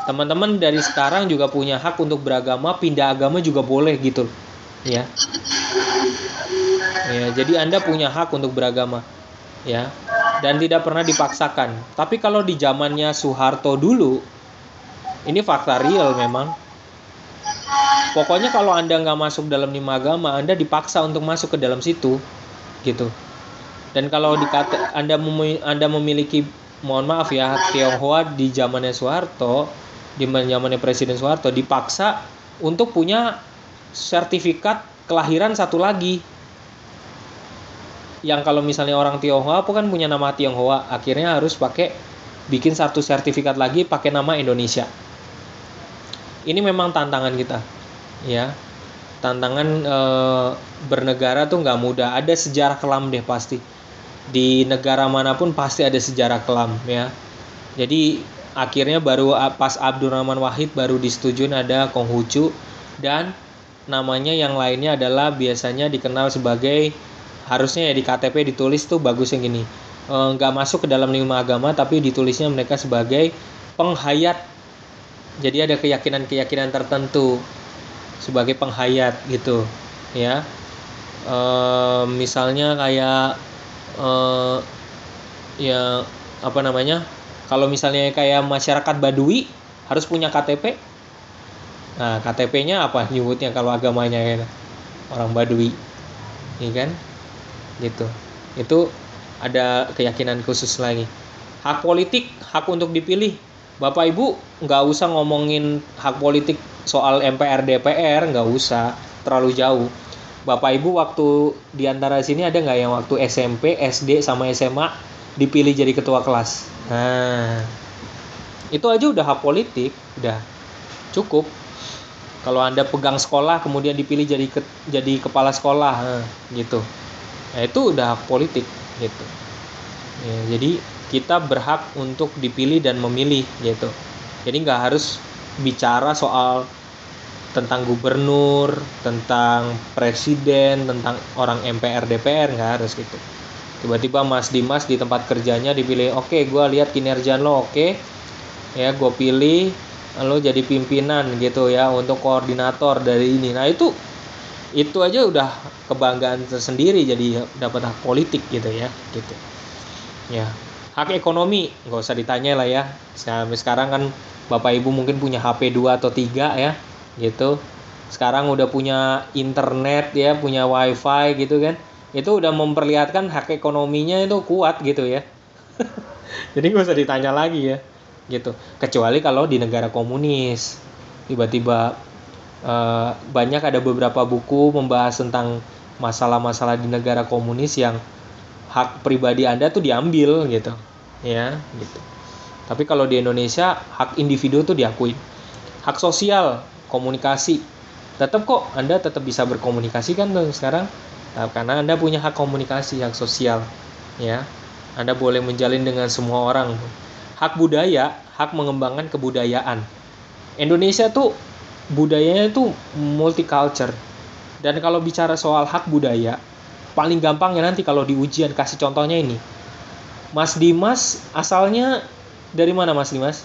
A: Teman-teman dari sekarang juga punya hak untuk beragama, pindah agama juga boleh gitu. Ya. Ya, jadi Anda punya hak untuk beragama. Ya. Dan tidak pernah dipaksakan. Tapi kalau di zamannya Soeharto dulu, ini fakta real memang. Pokoknya kalau Anda nggak masuk dalam 5 agama, Anda dipaksa untuk masuk ke dalam situ, gitu. Dan kalau dikata Anda memiliki, mohon maaf ya, hak Tionghoa di zamannya Soeharto, di zamannya Presiden Soeharto, dipaksa untuk punya sertifikat kelahiran satu lagi. Yang kalau misalnya orang Tionghoa kan punya nama Tionghoa, akhirnya harus bikin satu sertifikat lagi pakai nama Indonesia. Ini memang tantangan kita. Ya, tantangan bernegara tuh nggak mudah. Ada sejarah kelam deh pasti. Di negara manapun pasti ada sejarah kelam ya. Jadi akhirnya baru pas Abdurrahman Wahid baru disetujuin ada Konghucu, dan namanya yang lainnya adalah biasanya dikenal sebagai, harusnya ya di KTP ditulis tuh bagusnya gini, nggak masuk ke dalam 5 agama tapi ditulisnya mereka sebagai penghayat. Jadi ada keyakinan-keyakinan tertentu sebagai penghayat gitu ya. Misalnya kayak ya apa namanya, kalau misalnya kayak masyarakat Badui harus punya KTP. Nah, KTP-nya apa nyebutnya kalau agamanya ya, orang Badui, ya kan? Gitu. Itu ada keyakinan khusus lagi. Hak politik, hak untuk dipilih. Bapak Ibu nggak usah ngomongin hak politik soal MPR DPR, nggak usah terlalu jauh. Bapak Ibu waktu di antara sini ada nggak yang waktu SMP, SD sama SMA dipilih jadi ketua kelas? Nah, itu aja udah hak politik, udah cukup. Kalau Anda pegang sekolah kemudian dipilih jadi kepala sekolah, gitu. Nah, itu udah hak politik gitu. Ya, jadi kita berhak untuk dipilih dan memilih gitu. Jadi nggak harus bicara soal tentang gubernur, tentang presiden, tentang orang MPR DPR, nggak harus gitu. Tiba-tiba Mas Dimas di tempat kerjanya dipilih, oke, gue lihat kinerja lo, oke, ya gue pilih lo jadi pimpinan gitu ya, untuk koordinator dari ini. Nah itu aja udah kebanggaan tersendiri, jadi dapat hak politik gitu ya, gitu. Ya, hak ekonomi nggak usah ditanya lah ya. Sampai sekarang kan Bapak Ibu mungkin punya HP 2 atau 3 ya, gitu. Sekarang udah punya internet ya, punya wifi gitu kan. Itu udah memperlihatkan hak ekonominya itu kuat gitu ya. Jadi nggak usah ditanya lagi ya, gitu. Kecuali kalau di negara komunis, tiba-tiba banyak ada beberapa buku membahas tentang masalah-masalah di negara komunis yang hak pribadi Anda tuh diambil gitu ya, gitu. Tapi kalau di Indonesia hak individu tuh diakui. Hak sosial, komunikasi, tetap kok Anda tetap bisa berkomunikasi kan tuh sekarang, karena Anda punya hak komunikasi, hak sosial ya. Anda boleh menjalin dengan semua orang. Hak budaya, hak mengembangkan kebudayaan. Indonesia tuh budayanya tuh multicultural. Dan kalau bicara soal hak budaya, paling gampang ya nanti kalau di ujian kasih contohnya ini. Mas Dimas asalnya dari mana Mas Dimas?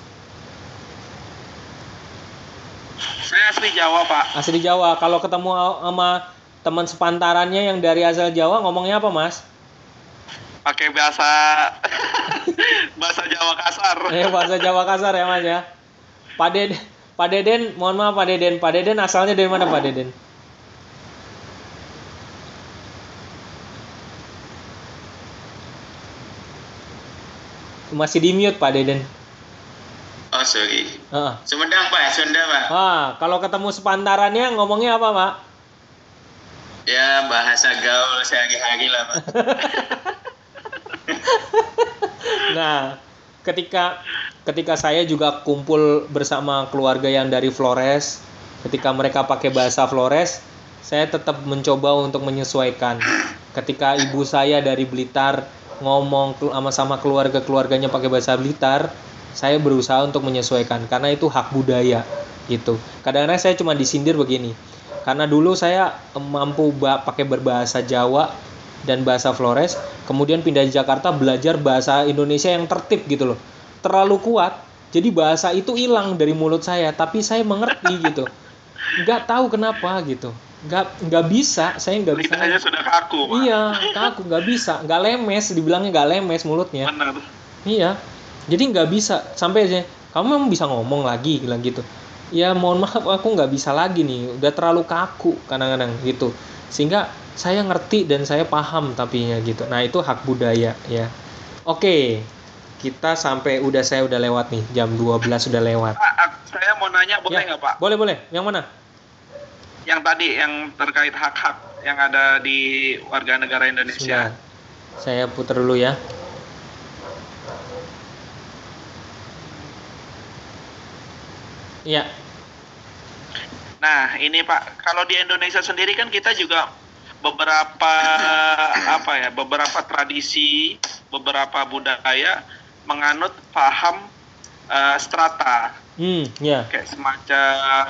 B: Saya asli Jawa, Pak.
A: Asli Jawa. Kalau ketemu sama teman sepantarannya yang dari asal Jawa ngomongnya apa Mas?
B: Pakai bahasa Jawa kasar.
A: Bahasa Jawa kasar ya Mas ya. Pak Deden, mohon maaf Pak Deden. Pak Deden asalnya dari mana Pak Deden? Masih di mute Pak Deden.
C: Oh sorry. Sumedang Pak, Sunda Pak.
A: Kalau ketemu sepantarannya ngomongnya apa Pak?
C: Ya bahasa gaul sehari-hari lah Pak.
A: Nah, ketika saya juga kumpul bersama keluarga yang dari Flores, ketika mereka pakai bahasa Flores, saya tetap mencoba untuk menyesuaikan. Ketika ibu saya dari Blitar ngomong sama keluarganya pakai bahasa Blitar, saya berusaha untuk menyesuaikan karena itu hak budaya gitu. Kadang-kadang saya cuma disindir begini. karena dulu saya mampu pakai berbahasa Jawa dan bahasa Flores, kemudian pindah di Jakarta belajar bahasa Indonesia yang tertib gitu loh. Terlalu kuat, jadi bahasa itu hilang dari mulut saya, tapi saya mengerti gitu. Nggak tahu kenapa gitu. Nggak bisa, saya nggak bisa.
B: Lidahnya sudah kaku, Pak.
A: Iya, kaku, nggak bisa, nggak lemes, dibilangnya nggak lemes mulutnya.
B: Benar.
A: Iya, jadi nggak bisa. Sampai aja, kamu memang bisa ngomong lagi, bilang gitu. Ya mohon maaf, aku nggak bisa lagi nih, udah terlalu kaku kadang-kadang gitu. Sehingga saya ngerti dan saya paham tapinya gitu. Nah itu hak budaya ya. Oke, kita saya udah lewat nih, jam 12 sudah lewat.
B: Pak, saya mau nanya, boleh nggak Pak?
A: Boleh. Yang mana?
B: Yang tadi, yang terkait hak-hak yang ada di warga negara Indonesia.
A: Sebentar. Saya putar dulu ya. Iya.
B: Nah, ini Pak, kalau di Indonesia sendiri kan kita juga beberapa beberapa tradisi, beberapa budaya menganut paham strata.
A: Ya.
B: Kayak semacam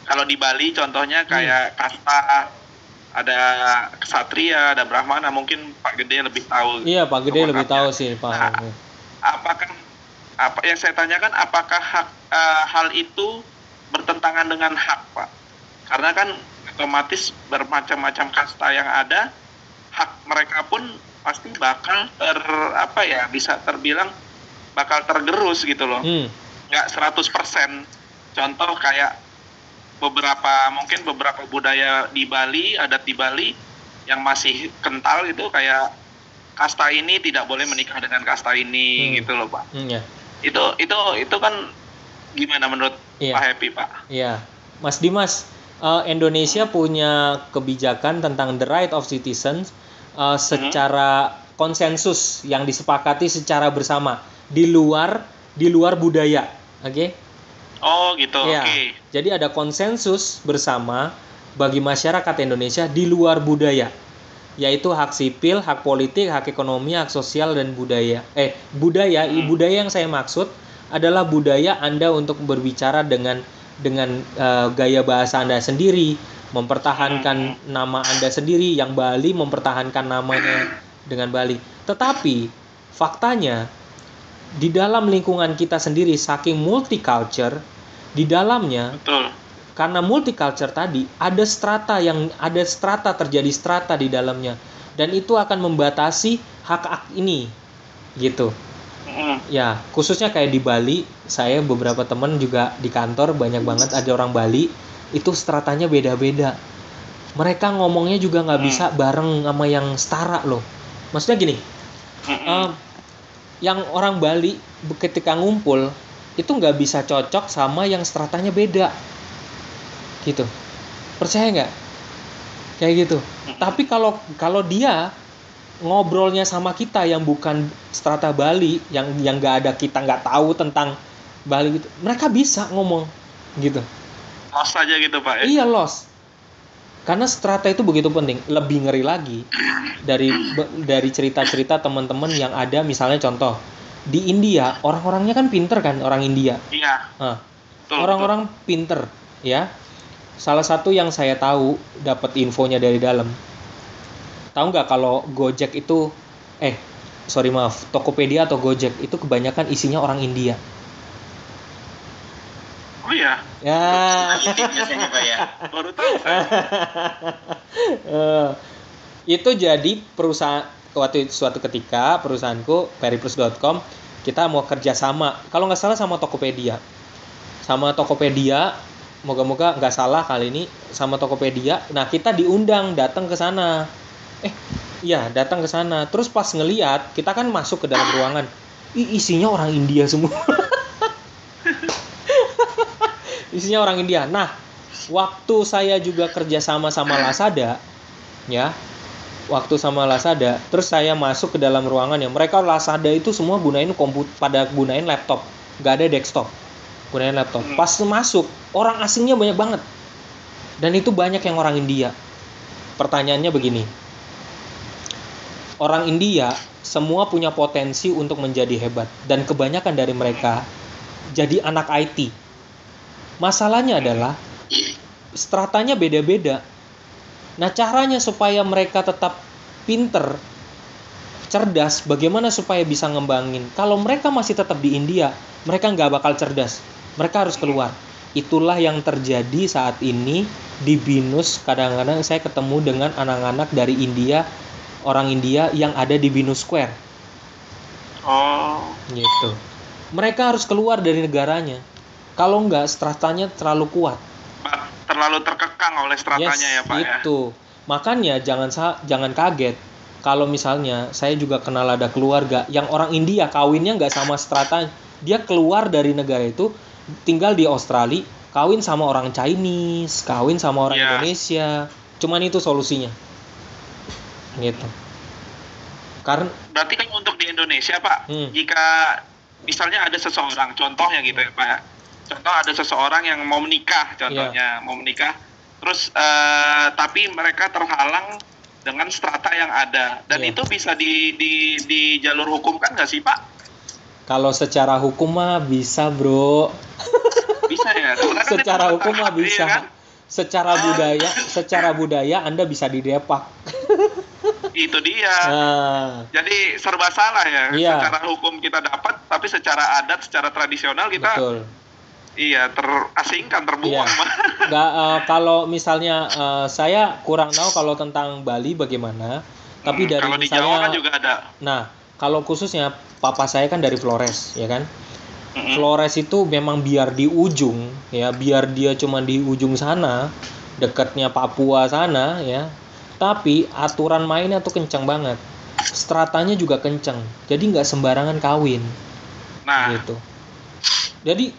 B: kalau di Bali contohnya kayak kasta, ada ksatria, ada brahmana, mungkin Pak Gede lebih tahu.
A: Iya, Pak Gede lebih tahu sih, paham.
B: Apakah apa yang saya tanyakan, apakah hal itu bertentangan dengan hak, Pak? Karena kan otomatis bermacam-macam kasta yang ada, hak mereka pun pasti bakal bisa terbilang bakal tergerus gitu loh. Nggak 100%. Contoh kayak beberapa budaya di Bali, adat di Bali yang masih kental gitu, kayak kasta ini tidak boleh menikah dengan kasta ini gitu loh, Pak.
A: Ya.
B: Itu kan gimana menurut Pak Happy, Pak?
A: Iya, Mas Dimas, Indonesia punya kebijakan tentang the right of citizens secara konsensus yang disepakati secara bersama di luar budaya, oke?
B: Oh gitu,
A: ya.
B: Oke.
A: Jadi ada konsensus bersama bagi masyarakat Indonesia di luar budaya, yaitu hak sipil, hak politik, hak ekonomi, hak sosial dan budaya. Budaya yang saya maksud adalah budaya Anda untuk berbicara dengan gaya bahasa Anda sendiri, mempertahankan nama Anda sendiri, yang Bali mempertahankan namanya dengan Bali. Tetapi faktanya di dalam lingkungan kita sendiri saking multicultural, di dalamnya
B: Betul.
A: karena multicultural tadi ada strata terjadi strata di dalamnya, dan itu akan membatasi hak ini gitu. Ya, khususnya kayak di Bali, saya beberapa teman juga di kantor banyak banget ada orang Bali, itu stratanya beda-beda. Mereka ngomongnya juga nggak bisa bareng sama yang setara loh. Maksudnya gini, yang orang Bali ketika ngumpul itu nggak bisa cocok sama yang stratanya beda, gitu. Percaya nggak? Kayak gitu. Tapi kalau dia ngobrolnya sama kita yang bukan strata Bali, yang nggak ada, kita nggak tahu tentang Bali gitu, mereka bisa ngomong gitu.
B: Lost aja gitu, Pak.
A: Iya, lost. Karena strata itu begitu penting. Lebih ngeri lagi dari cerita-cerita teman-teman yang ada, misalnya contoh di India, orang-orangnya kan pinter kan, orang India.
B: Iya.
A: Orang-orang pinter ya. Salah satu yang saya tahu, dapat infonya dari dalam. Tahu nggak kalau Gojek itu, Tokopedia atau Gojek itu kebanyakan isinya orang India.
B: Oh iya.
A: Ya.
C: Biasanya, Pak ya.
B: Baru tahu saya.
A: Itu jadi perusahaan, suatu ketika perusahaanku periplus.com, kita mau kerja sama, kalau nggak salah sama Tokopedia. Moga-moga nggak salah kali ini, sama Tokopedia. Nah, kita diundang datang ke sana. Datang ke sana. Terus pas ngeliat, kita kan masuk ke dalam ruangan. Isinya orang India semua. Isinya orang India. Nah, waktu saya juga kerja sama Lazada, ya. Waktu sama Lazada, terus saya masuk ke dalam ruangan ya. Mereka Lazada itu semua gunain gunain laptop, nggak ada desktop, gunain laptop. Pas masuk, orang asingnya banyak banget, dan itu banyak yang orang India. Pertanyaannya begini, orang India semua punya potensi untuk menjadi hebat, dan kebanyakan dari mereka jadi anak IT. Masalahnya adalah stratanya beda-beda. Nah, caranya supaya mereka tetap pinter, cerdas, bagaimana supaya bisa ngembangin? Kalau mereka masih tetap di India, mereka nggak bakal cerdas. Mereka harus keluar. Itulah yang terjadi saat ini di BINUS. Kadang-kadang saya ketemu dengan anak-anak dari India, orang India yang ada di BINUS Square.
B: Oh,
A: Gitu. Mereka harus keluar dari negaranya. Kalau nggak, stratanya terlalu kuat.
B: terlalu terkekang oleh stratanya ya Pak ya.
A: Itu. Makanya jangan kaget kalau misalnya saya juga kenal ada keluarga yang orang India kawinnya nggak sama strata. Dia keluar dari negara itu, tinggal di Australia, kawin sama orang Chinese, kawin sama orang
B: Iya.
A: Indonesia. Cuman itu solusinya. Gitu. Karena
B: Berarti kan untuk di Indonesia Pak,
A: Hmm.
B: jika misalnya ada seseorang, contohnya gitu ya Pak ya. Contoh ada seseorang yang mau menikah, contohnya mau menikah, terus tapi mereka terhalang dengan strata yang ada, dan
A: Iya.
B: itu bisa di jalur hukum kan nggak sih Pak?
A: kalau secara hukum mah bisa, Bro.
B: Bisa ya. Karena kan
A: Secara
B: itu
A: hukum mah
B: iya
A: bisa.
B: kan?
A: Secara budaya Anda bisa didepak.
B: Itu dia.
A: Nah,
B: Jadi serba salah ya.
A: Iya.
B: Secara hukum kita dapat, tapi secara adat, secara tradisional kita
A: betul.
B: iya terasingkan, terbuang.
A: Iya. Kalau misalnya saya kurang tahu kalau tentang Bali bagaimana, tapi dari
B: kalau di
A: misalnya
B: Jawa kan juga ada.
A: Nah, kalau khususnya papa saya kan dari Flores, ya kan?
B: Mm-mm.
A: Flores itu memang biar di ujung, ya, biar dia cuma di ujung sana, dekatnya Papua sana, ya. Tapi aturan mainnya tuh kencang banget. Stratanya juga kencang. Jadi nggak sembarangan kawin,
B: Nah,
A: gitu. Jadi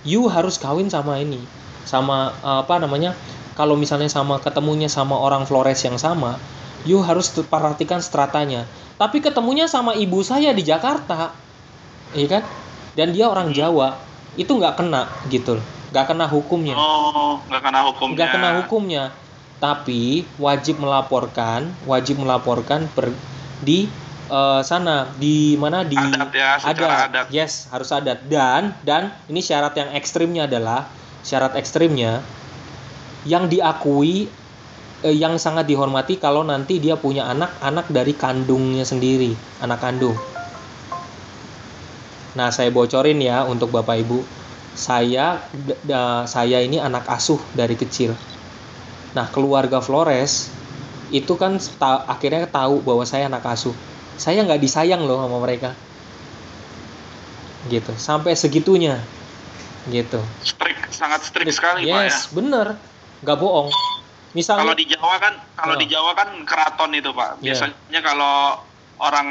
A: you harus kawin sama ini, sama apa namanya? Kalau misalnya sama ketemunya sama orang Flores yang sama, you harus perhatikan stratanya. Tapi ketemunya sama ibu saya di Jakarta, iya kan? Dan dia orang Jawa, itu nggak kena gitu, nggak kena hukumnya,
B: nggak kena hukumnya.
A: nggak kena hukumnya. Tapi wajib melaporkan di sana, di mana, di
B: Adat ya, secara adat.
A: Yes, harus adat. Dan ini syarat ekstrimnya yang diakui, yang sangat dihormati kalau nanti dia punya anak dari kandungnya sendiri, anak kandung. Nah, saya bocorin ya untuk Bapak Ibu. Saya ini anak asuh dari kecil. Nah, keluarga Flores itu kan akhirnya tahu bahwa saya anak asuh. Saya nggak disayang loh sama mereka. Gitu. Sampai segitunya. Gitu.
B: Sangat strict sekali Pak ya.
A: Yes, bener. Nggak bohong. Misalnya
B: Kalau di Jawa kan keraton itu Pak.
A: Iya.
B: Biasanya kalau orang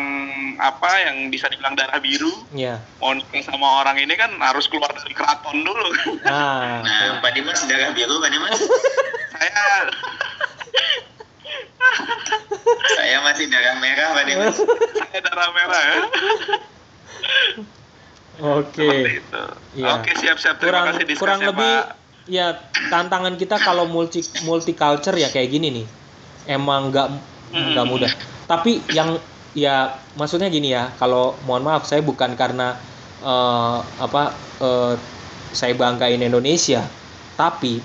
B: apa yang bisa dibilang darah biru,
A: ya.
B: mau nikah sama orang ini kan harus keluar dari keraton dulu.
C: Nah, Pak Dimas darah biru, Pak Dimas. Saya masih darah merah, Pak Dimas.
B: Saya darah merah ya.
A: Oke.
B: Seperti itu.
A: Iya.
B: Oke, siap-siap. Terima kasih diskusinya,
A: kurang lebih
B: Pak.
A: ya, tantangan kita kalau multiculture ya kayak gini nih. Emang nggak mudah. Tapi yang ya maksudnya gini ya, kalau mohon maaf saya bukan karena saya banggain Indonesia, tapi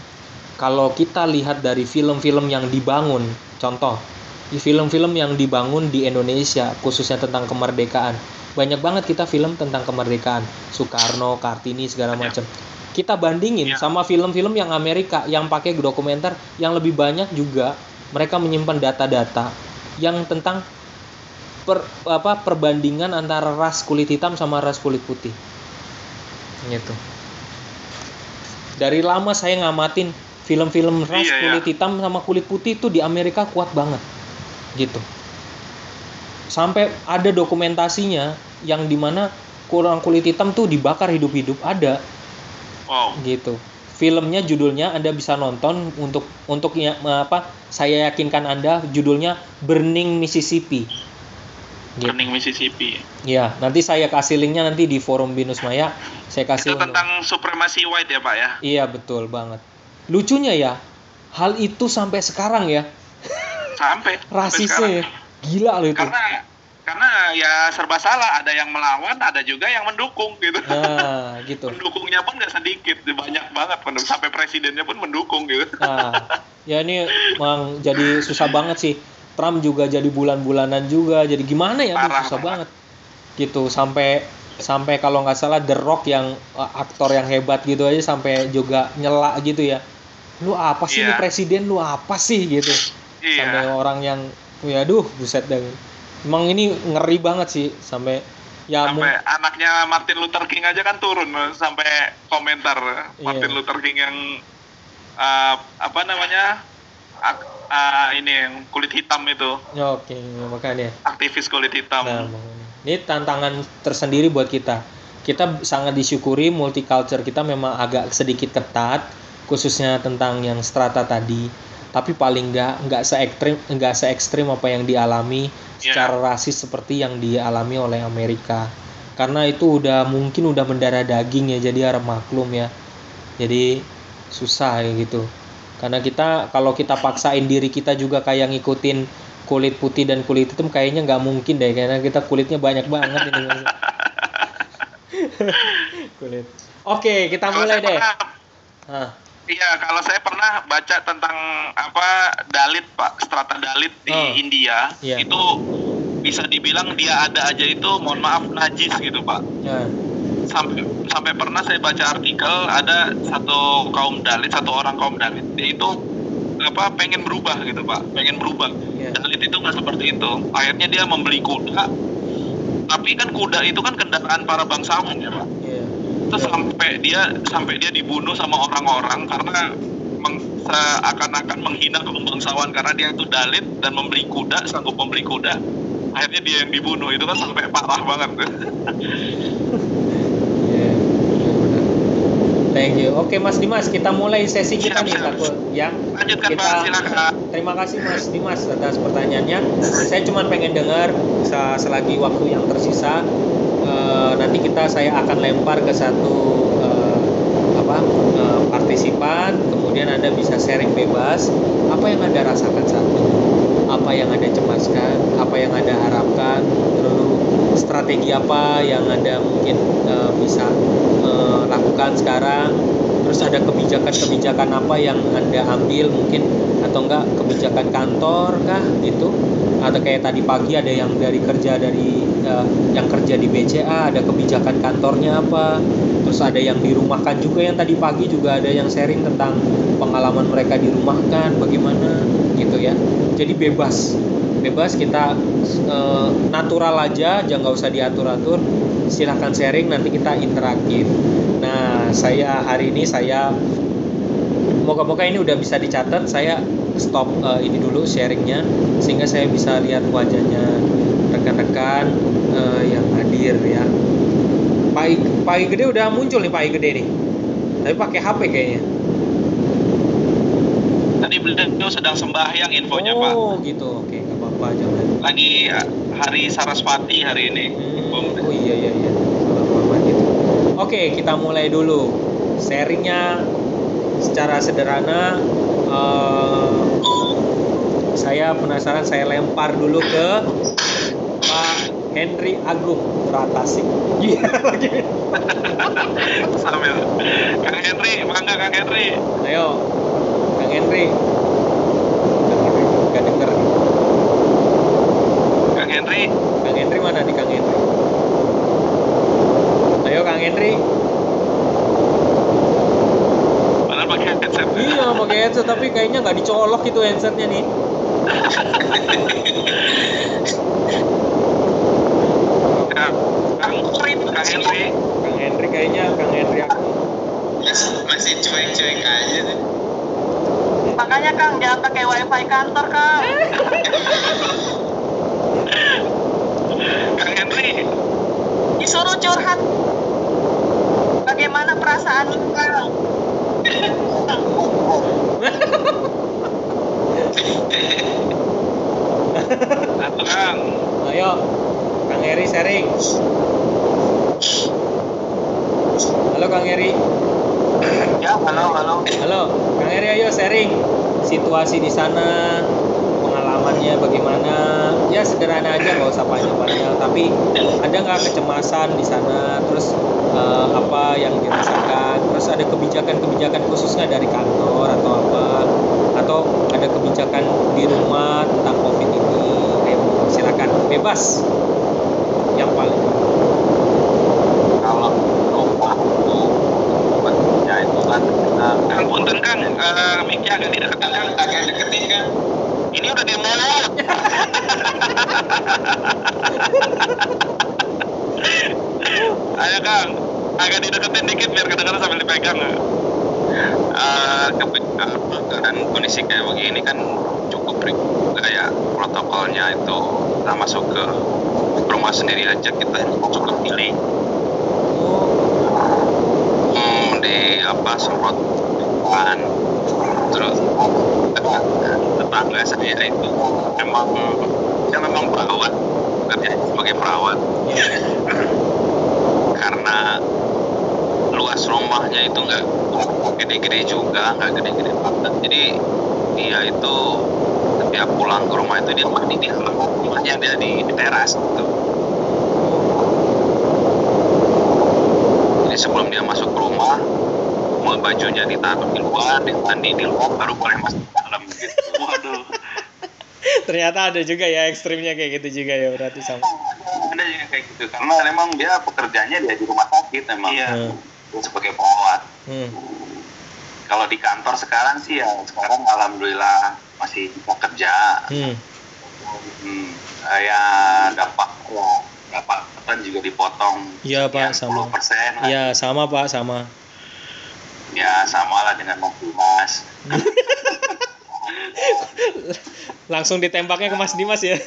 A: kalau kita lihat dari film-film yang dibangun, contoh di film-film yang dibangun di Indonesia khususnya tentang kemerdekaan, banyak banget kita film tentang kemerdekaan, Soekarno, Kartini segala macam. Kita bandingin sama film-film yang Amerika yang pakai dokumenter, yang lebih banyak juga mereka menyimpan data-data yang tentang perbandingan antara ras kulit hitam sama ras kulit putih. Gitu. Dari lama saya ngamatin film-film ras kulit hitam sama kulit putih itu di Amerika kuat banget. Gitu. Sampai ada dokumentasinya yang dimana orang kulit hitam tuh dibakar hidup-hidup, ada.
B: Wow.
A: Gitu. Filmnya judulnya Anda bisa nonton untuk saya yakinkan Anda, judulnya Burning Mississippi.
B: Gitu. Burning Mississippi.
A: Ya, nanti saya kasih linknya nanti di forum Binus Maya. Saya kasih.
B: Itu tentang supremasi white ya Pak ya?
A: Iya, betul banget. Lucunya ya, hal itu sampai sekarang ya.
B: Sampai
A: rasisnya ya. Gila loh itu.
B: karena ya serba salah, ada yang melawan, ada juga yang mendukung gitu.
A: Nah, gitu.
B: Pendukungnya pun nggak sedikit, banyak banget, sampai presidennya pun mendukung gitu.
A: Nah, ya ini memang jadi susah banget sih. Trump juga jadi bulan-bulanan juga. Jadi gimana ya? Aduh,
B: Parah,
A: susah
B: parah.
A: banget. Gitu sampai kalau nggak salah The Rock yang aktor yang hebat gitu aja sampai juga nyela gitu ya. Lu apa sih ini
B: Iya.
A: presiden, lu apa sih gitu. Sampai
B: Iya.
A: orang yang ya aduh buset dah. Emang ini ngeri banget sih sampai ya
B: Sampai anaknya Martin Luther King aja kan turun sampai komentar Martin
A: Iya.
B: Luther King yang apa namanya ini yang kulit hitam itu,
A: Oke, makanya.
B: aktivis kulit hitam.
A: Nah, ini tantangan tersendiri buat kita. Kita sangat disyukuri multicultural kita memang agak sedikit ketat, khususnya tentang yang strata tadi. Tapi paling nggak se ekstrim apa yang dialami secara rasis seperti yang dialami oleh Amerika. Karena itu mungkin udah mendarah daging ya, jadi harap maklum ya. Jadi susah ya gitu. Karena kalau kita paksain diri kita juga kayak ngikutin kulit putih dan kulit hitam kayaknya nggak mungkin deh, karena kita kulitnya banyak banget ini. Kulit. Oke, kita mulai deh.
B: Iya, kalau saya pernah baca tentang Dalit, Pak, strata Dalit di India, itu bisa dibilang dia ada aja itu, mohon maaf, najis gitu, Pak. Sampai pernah saya baca artikel ada satu orang kaum Dalit, dia itu pengen berubah gitu, Pak, Dalit itu nggak seperti itu. Akhirnya dia membeli kuda, tapi kan kuda itu kan kendaraan para bangsawan ya, Pak. Terus sampai dia dibunuh sama orang-orang karena seakan-akan menghina kaum bangsawan karena dia itu Dalit dan sanggup membeli kuda. Akhirnya dia yang dibunuh, itu kan sampai parah banget.
A: Thank you. Oke, Mas Dimas, kita mulai sesi kita nih, ya.
B: Lanjutkan, Pak, silakan.
A: Terima kasih Mas Dimas atas pertanyaannya. Saya cuma pengen dengar selagi waktu yang tersisa. Nanti saya akan lempar ke satu partisipan, kemudian Anda bisa sharing bebas apa yang Anda rasakan saat ini, apa yang Anda cemaskan, apa yang Anda harapkan, terus strategi apa yang Anda mungkin bisa lakukan sekarang, terus ada kebijakan apa yang Anda ambil mungkin, atau enggak kebijakan kantor kah gitu, atau kayak tadi pagi ada yang yang kerja di BCA, ada kebijakan kantornya apa, terus ada yang dirumahkan juga, yang tadi pagi juga ada yang sharing tentang pengalaman mereka dirumahkan bagaimana gitu ya. Jadi bebas kita natural aja, jangan nggak usah diatur-atur, silahkan sharing, nanti kita interaktif. Nah, hari ini moga-moga ini udah bisa dicatat, saya stop ini dulu sharingnya sehingga saya bisa lihat wajahnya rekan-rekan yang hadir ya. Pak I Gede udah muncul nih, Pak I Gede nih, tapi pakai HP kayaknya.
B: Tadi beliau sedang sembahyang infonya, Pak.
A: Oh gitu, oke, nggak apa-apa, jangan.
B: Lagi hari Saraswati hari ini.
A: Oh iya, salah paham gitu. Oke, kita mulai dulu sharingnya secara sederhana. Saya penasaran, saya lempar dulu ke Pak Henry Agung Pratasik. Iya.
B: Sambil Kang Henry, mangga Kang Henry.
A: Ayo, Kang Henry. Gak denger.
B: Kang
A: Henry mana nih Kang Henry? Ayo Kang Henry.
B: Padahal pakai headset.
A: Iya, pakai headset tapi kayaknya nggak dicolok gitu headsetnya nih. Kang Henry kayaknya aku
C: masih cuek-cuek aja tuh.
D: Makanya Kang jangan pakai wifi kantor Kang.
B: Kang Henry
D: Disuruh curhat. Bagaimana perasaan Kang?
B: Kang.
A: Ayo, Kang Heri sharing. Halo Kang Heri.
B: Ya, halo.
A: Halo, Kang Heri, ayo sharing situasi di sana, pengalaman pengalamannya bagaimana, ya sederhana aja, nggak usah panjang-panjang, tapi ada nggak kecemasan di sana, terus apa yang dirasakan, terus ada kebijakan-kebijakan khusus nggak dari kantor atau apa, atau ada kebijakan di rumah tentang COVID ini. Ayo silakan, bebas yang paling.
C: Kalau rumah itu bekerja itu kan kita
B: Kang punten Kang, mic-nya agak dideketin Kang.
C: agak deketin kan.
B: Ini udah di mulut. Ayo Kang, agak dideketin dikit biar kedengaran sambil dipegang.
C: Dan kondisi kayak begini kan cukup juga ya protokolnya itu. Kita masuk ke rumah sendiri aja, kita cukup pilih di apa semprot depan. Terus tetangga saya itu memang perawat, kerja sebagai perawat. Karena luas rumahnya itu nggak gede-gede juga, nggak gede-gede banget. Jadi dia itu setiap pulang ke rumah itu dia mandi di halaman rumahnya, dia di teras gitu. Jadi sebelum dia masuk ke rumah, bajunya ditaruh di luar, dia mandi di luar, baru boleh masuk ke dalam gitu.
B: Waduh.
A: Ternyata ada juga ya ekstrimnya kayak gitu juga ya, berarti sama.
C: Ada juga kayak gitu, karena memang dia pekerjaannya dia di rumah sakit memang.
B: Iya.
C: Dia sebagai perawat. Kalau di kantor sekarang sih ya, sekarang alhamdulillah masih bisa kerja. Ya dapatan juga dipotong.
A: Iya Pak, sama.
C: 10% lah.
A: Iya sama Pak, sama.
C: Ya samalah dengan Mas.
A: Langsung ditembaknya ke Mas Dimas ya.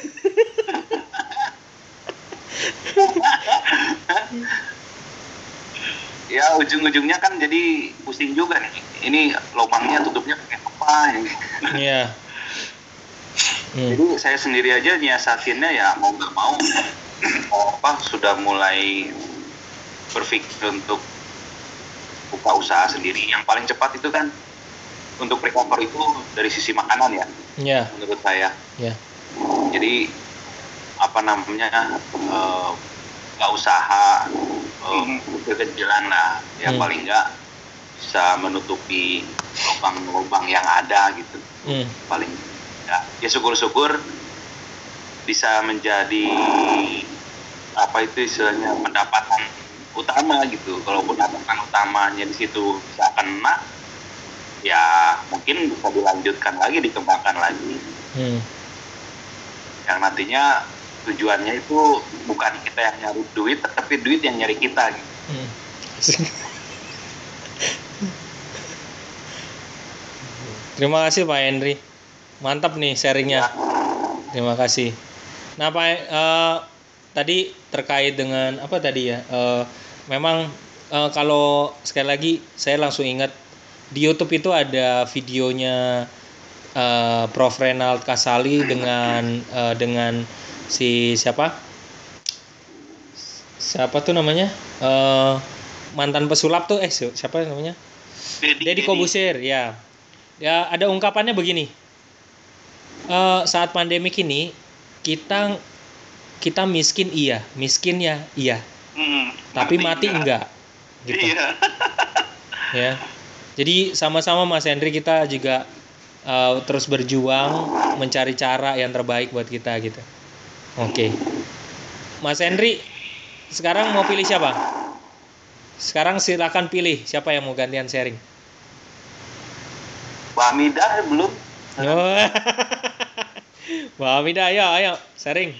C: Ya ujung-ujungnya kan jadi pusing juga nih. Ini lubangnya tutupnya pakai apa?
A: Iya.
C: Jadi saya sendiri aja nyiasatinnya ya mau nggak mau sudah mulai berpikir untuk buka usaha sendiri. Yang paling cepat itu kan untuk recover itu dari sisi makanan ya.
A: Iya.
C: Menurut saya.
A: Iya.
C: Jadi nggak usaha kekecilan lah ya, paling nggak bisa menutupi lubang-lubang yang ada gitu. Paling ya syukur-syukur bisa menjadi apa itu istilahnya pendapatan utama gitu. Kalau pendapatan utamanya di situ bisa kena, ya mungkin bisa dilanjutkan lagi, dikembangkan lagi. Yang nantinya tujuannya itu bukan kita yang nyari duit, tapi duit yang nyari kita gitu.
A: Terima kasih Pak Henry, mantap nih sharingnya. Terima kasih. Nah Pak, tadi terkait dengan apa tadi ya? Memang kalau sekali lagi saya langsung ingat di YouTube itu ada videonya Prof Renald Kasali dengan si siapa tuh namanya, mantan pesulap tuh, siapa namanya, Deddy Kobusir ya. Ada ungkapannya begini, saat pandemik ini kita miskin ya iya, tapi mati enggak gitu.
B: Iya.
A: Ya, jadi sama-sama Mas Henry kita juga terus berjuang mencari cara yang terbaik buat kita gitu. Oke. Mas Henry, sekarang mau pilih siapa? Sekarang silakan pilih siapa yang mau gantian sharing.
C: Mbak Hamida belum?
A: Mbak Hamida, ayo sharing.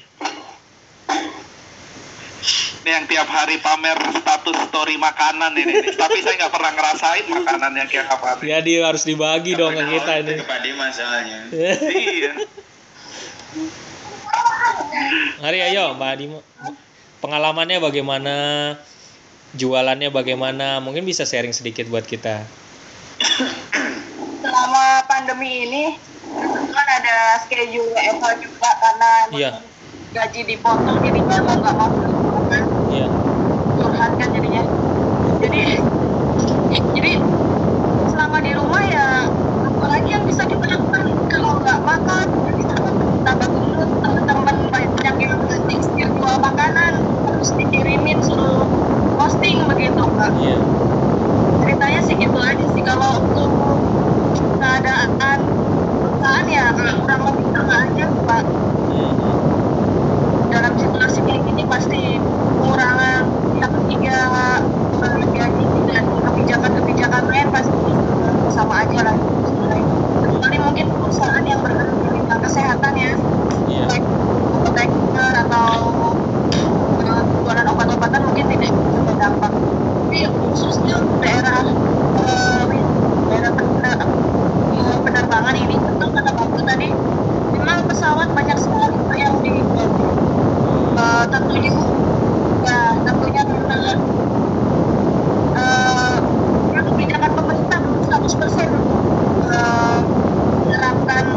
B: Ini yang tiap hari pamer status story makanan ini. Tapi saya nggak pernah ngerasain makanan yang kayak apa.
A: Ya dia harus dibagi dong ke kita ini.
C: Kepada masalahnya.
B: Iya.
A: Mari ayo Mbak Dimo, pengalamannya bagaimana, jualannya bagaimana, mungkin bisa sharing sedikit buat kita.
D: Selama pandemi ini kan ada schedule WFH juga karena gaji dipotong, jadi mau nggak mau kan.
A: Iya.
D: Curhat kan jadinya. Jadi selama di rumah ya apa lagi yang bisa kita lakukan kalau nggak makan, kita makanan terus dikirimin suruh posting begitu Pak.
A: Iya.
D: Ceritanya sih gitu aja sih. Kalau untuk keadaan perusahaan ya kurang lebih sama aja Pak. Dalam situasi kayak gini pasti pengurangan pihak ketiga, pengurangan gaji dan kebijakan-kebijakan lain pasti sama aja lah. Kecuali mungkin perusahaan yang bergerak di bidang kesehatan ya,
A: Iya.
D: baik apoteker atau jualan obat-obatan mungkin tidak berdampak. Tapi khususnya daerah penerbangan ini betul kata Bapak tadi, memang pesawat banyak sekali yang tentunya tentunya karena kebijakan pemerintah 100% menerapkan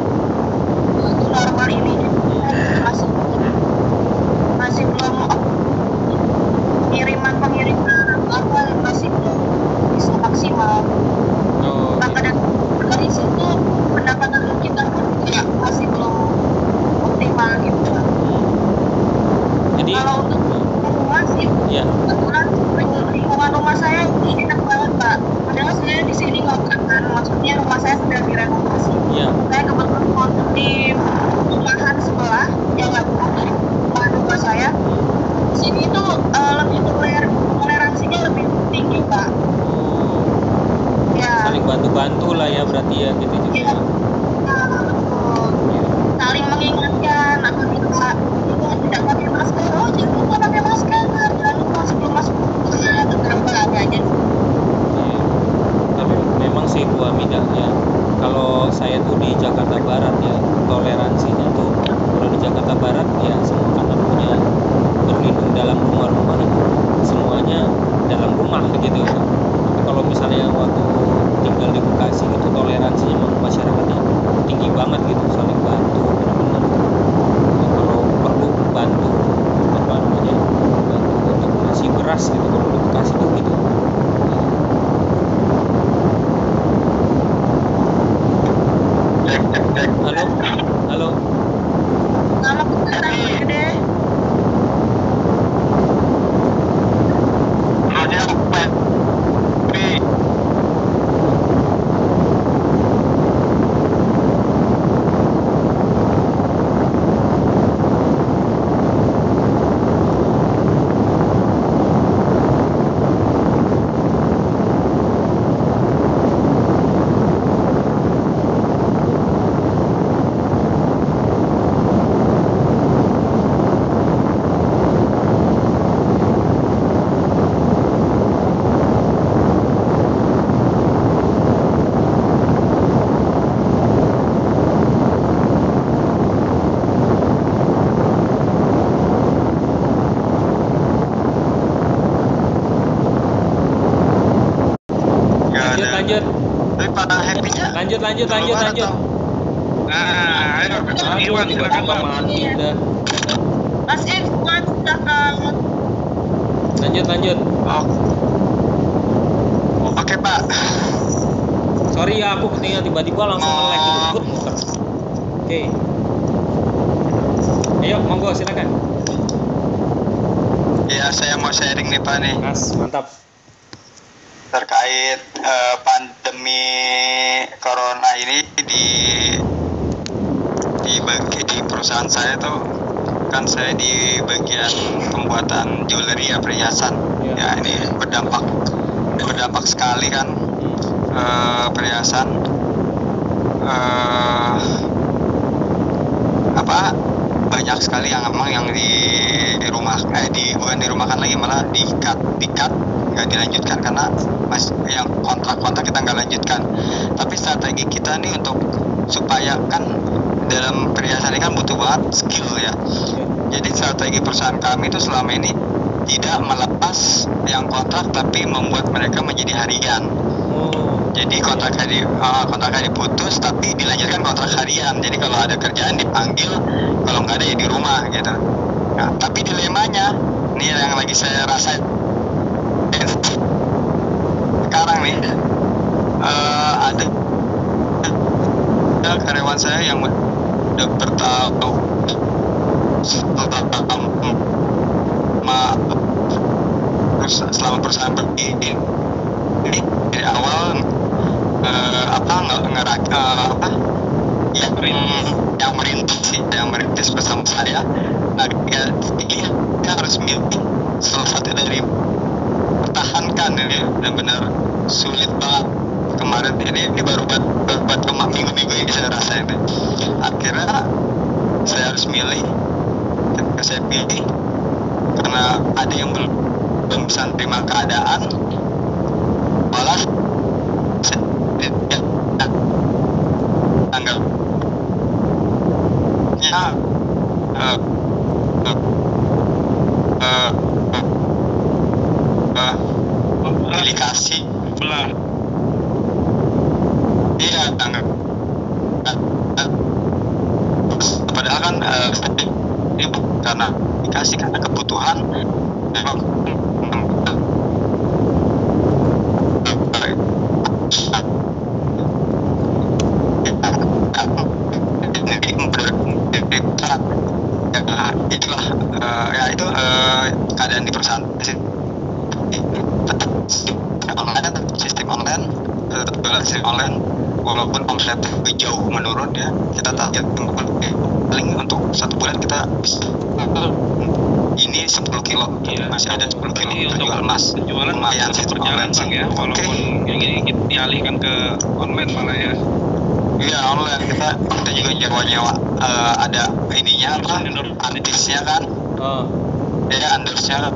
D: new normal ini masih belum pengiriman apa masih belum bisa maksimal. Maka dari situ pendapatan kita pun juga masih belum optimal gitu.
A: Jadi
D: kalau untuk rumah sih, kebetulan lingkungan rumah saya enak banget Pak. Padahal saya di sini ngontrak kan, maksudnya rumah saya sedang direnovasi. Saya kebetulan ngontrak di rumahan sebelah yang nggak jauh dari rumah saya. Di sini tuh lebih toleransinya lebih tinggi Pak. Ya.
A: Saling bantu-bantu lah ya berarti ya gitu juga.
D: Ya. Saling mengingatkan apabila tidak pakai masker, oh jangan lupa pakai masker, jangan lupa sebelum masuk tetangga aja.
A: Tapi memang sih Bu Hamidah ya, kalau saya tuh di Jakarta Barat ya, toleransinya tuh kalau di Jakarta Barat ya semua karena punya berlindung dalam rumah-rumah, semuanya dalam rumah gitu ya. Tapi kalau misalnya waktu tinggal di Bekasi gitu, toleransinya masyarakatnya tinggi banget gitu, saling bantu benar-benar. Kalau perlu bantu untuk ngasih beras gitu kalau di Bekasi tuh gitu. Halo.
D: Selamat petang deh.
A: Lanjut.
B: Nah, ayo Iwan silakan Bang.
A: Mati udah.
D: Mas Iwan silakan.
A: Lanjut.
C: Oke Pak.
A: Sorry ya aku ketinggalan tiba-tiba langsung nge-lag gitu. Oke. Ayo monggo silakan.
C: Ya saya mau sharing nih Pak nih.
A: Mantap.
C: Terkait pandemi corona ini di perusahaan saya tuh kan saya di bagian pembuatan jewelry ya, perhiasan. Ya ini berdampak sekali kan perhiasan banyak sekali yang emang yang di rumah bukan dirumahkan lagi, malah di cut nggak dilanjutkan karena yang kontrak kita nggak lanjutkan. Tapi strategi kita nih untuk supaya kan dalam perhiasan ini kan butuh banget skill ya. Jadi strategi perusahaan kami itu selama ini tidak melepas yang kontrak tapi membuat mereka menjadi harian. Jadi kontraknya diputus tapi dilanjutkan kontrak harian. Jadi kalau ada kerjaan dipanggil, kalau nggak ada ya di rumah gitu. Nah, tapi dilemanya ini yang lagi saya rasain sekarang nih, ada karyawan saya yang udah bertahun selama perusahaan ini dari awal yang merintis bersama saya, dia harus milih salah satu dari pertahankan. Ini benar-benar sulit banget kemarin. Ini baru buat minggu-minggu ini saya rasain. Akhirnya saya harus milih. Ketika saya pilih, karena ada yang belum bisa terima keadaan, malah anggapnya dikasih
B: belah.
C: Iya, tanggap. Padahal kan ini karena dikasih karena kebutuhan memang keadaan di perusahaan sistem online walaupun omset jauh menurun ya, kita target paling untuk 1 bulan kita bisa ini 10 kilo ya, masih ada 10 kilo
B: untuk
C: jual emas,
B: penjualan
C: lumayan sih
B: berjalan Bang ya, walaupun yang ini dialihkan ke online malah ya.
C: Iya, online kita juga nyewa ada ininya apa, artisnya kan, ya endorse-nya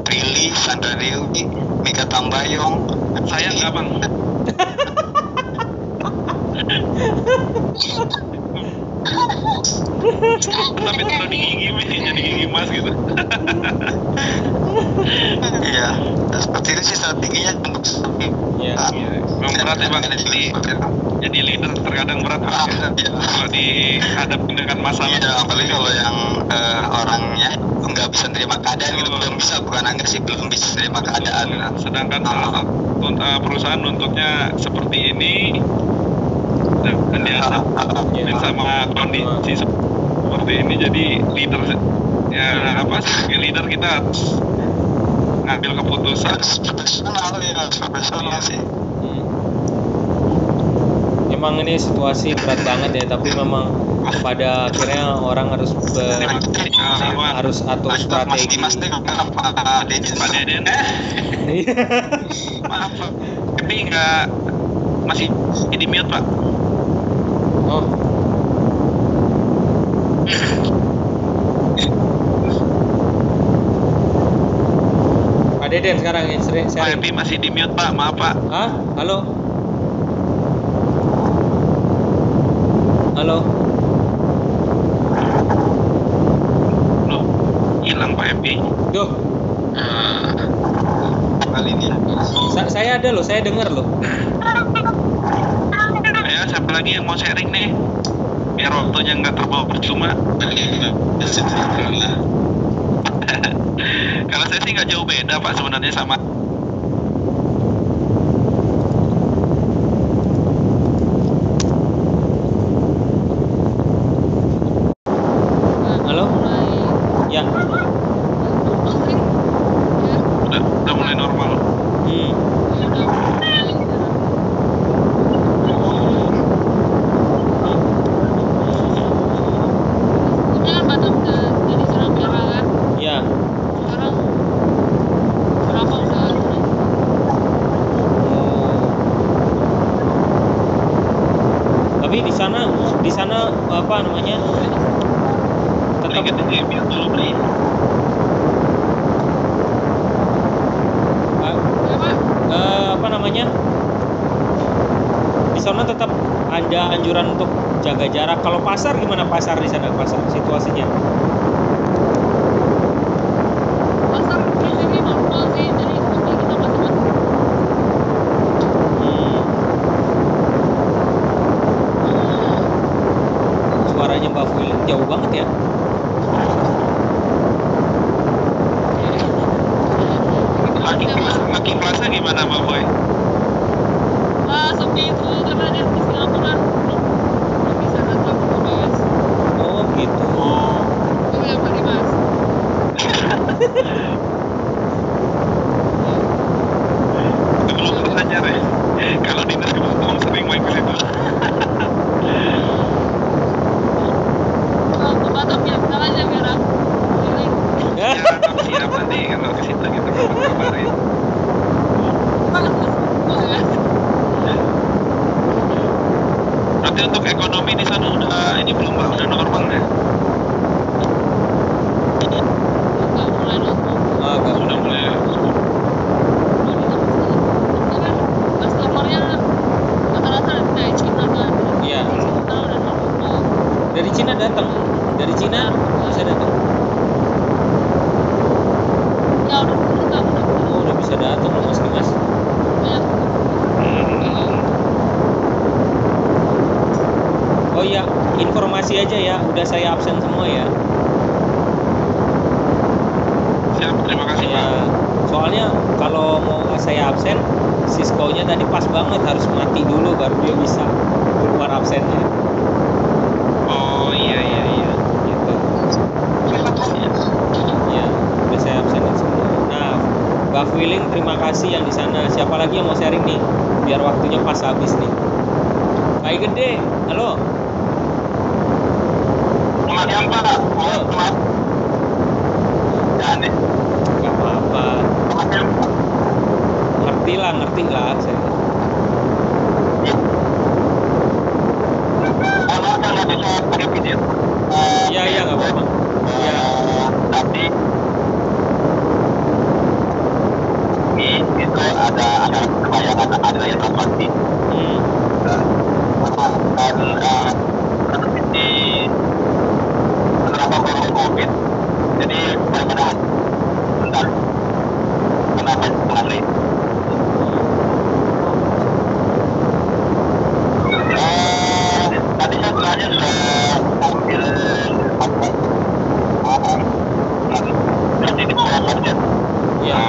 C: Prilly, Sandra Dewi, Mika Tambayong.
B: Saya nggak Bang. Tapi taruh di gigi jadi gigi emas gitu.
C: Iya, seperti itu sih strateginya untuk
B: Memang berat ya Bang, jadi leader terkadang berat Bang ya. Kalau dihadapkan dengan masalah.
C: Iya, apalagi kalau yang orangnya nggak bisa terima keadaan gitu, belum bisa, bukan enggak sih, belum bisa terima keadaan.
B: Sedangkan perusahaan nuntutnya seperti ini dan dia sama kondisi seperti ini, jadi leader ya apa sebagai leader kita harus ngambil keputusan.
C: Harus profesional sih.
A: Emang ini situasi berat banget ya, tapi memang pada akhirnya orang harus harus atur strategi.
C: Mas Deden, Pak Deden.
B: Maaf Pak, tapi nggak masih di mute Pak.
A: Oh. Pak Deden sekarang yang sering
B: Pak Epi masih di mute Pak, maaf Pak.
A: Hah? Halo? Halo?
B: Loh, hilang Pak Epi.
A: Duh.
C: Kali ini
A: Saya ada loh, saya dengar loh.
B: Ya, siapa lagi yang mau sharing nih? Biar waktunya nggak terbawa percuma. Kalau saya sih nggak jauh beda Pak sebenarnya sama.
A: Halo? Ya.
B: Udah mulai normal.
A: Ya. Tapi di sana apa namanya? Tetap
B: dulu beli.
A: Apa namanya? Di sana tetap ada anjuran untuk jaga jarak. Kalau pasar gimana, pasar di sana, pasar situasinya?
E: Pasar di sini normal sih, jadi seperti kita masih
A: Suaranya Mbak Fuil jauh banget ya.
B: Laki Plaza gimana Mbak Boy?
E: sepi itu karena dia di Singapura belum
A: gitu.
E: Itu yang beli mas.
B: Belum belajar ya. Kalau dinas belum sering main ke situ.
E: Kalau ke Batam ya bilang aja biar aku keliling.
B: Ya, siap nanti kalau ke situ kita kabar-kabarin. Berarti untuk ekonomi di sana udah ini belum Pak? Udah normal ya?
E: Udah mulai nonton.
A: Agak
B: Udah mulai.
E: Karena customernya rata-rata dari Cina kan.
A: Iya.
E: Cina udah nonton.
A: Dari Cina datang. Dari Cina bisa datang.
E: Ya udah datang.
A: Oh, udah bisa datang loh Mas Dimas.
E: Banyak.
A: Oh iya, informasi aja ya, udah saya absen semua ya.
B: Siap, terima kasih Pak.
A: Ya, soalnya kalau mau saya absen, Cisco-nya tadi pas banget harus mati dulu baru dia bisa keluar absennya.
B: Oh iya.
A: Gitu. Ya, udah saya absenin semua. Nah, Mbak Feeling terima kasih yang di sana. Siapa lagi yang mau sharing nih? Biar waktunya pas habis nih. Kai Gede, halo.
C: Selamat siang Pak.
A: Halo.
C: Selamat. Ya nih.
A: Gak apa-apa.
C: Selamat siang Pak.
A: Ngerti lah saya.
C: Kalau saya nggak bisa pakai video.
A: Iya, nggak apa-apa. Iya.
C: Tadi itu ada kebayangan ada yang transaksi. Dan ini beberapa orang COVID, jadi benar-benar bentar. Kenapa hari? Tadi saya sebenarnya sudah ambil apa? Jadi di bawah saja.
A: Iya.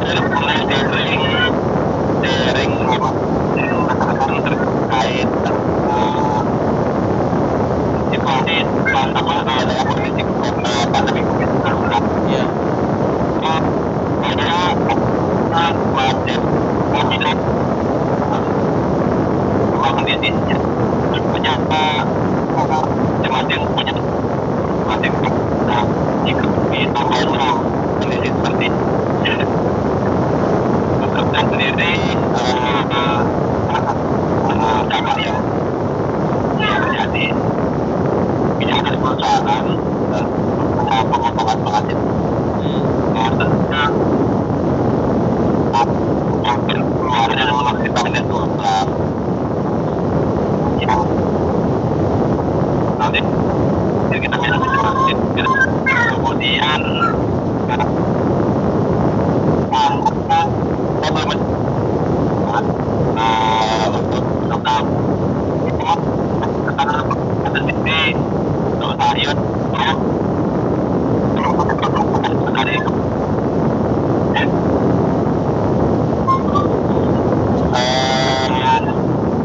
C: Jadi mulai daring apa? Terkait situasi apa dalam kondisi pandemi COVID-19.
A: Iya.
C: Ada wajib kehamilan sama kondisinya punya masing-masing punya masing. Nah, jika ditambah dalam kondisi seperti untuk saya sendiri karena yang terjadi tidak ada perusahaan pemotongan penghasilan. Tentunya mungkin keluarnya yang mengaktifkan itu yang nanti kita bisa kemudian untuk tetap ada sisi untuk sayur sekali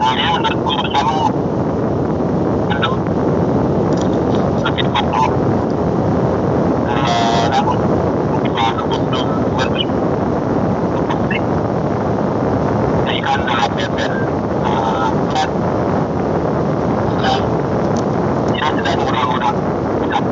C: saya menurutku kamu lebih patuh namun untuk berpenting ikan dalam bebek ya sedang orang-orang tidak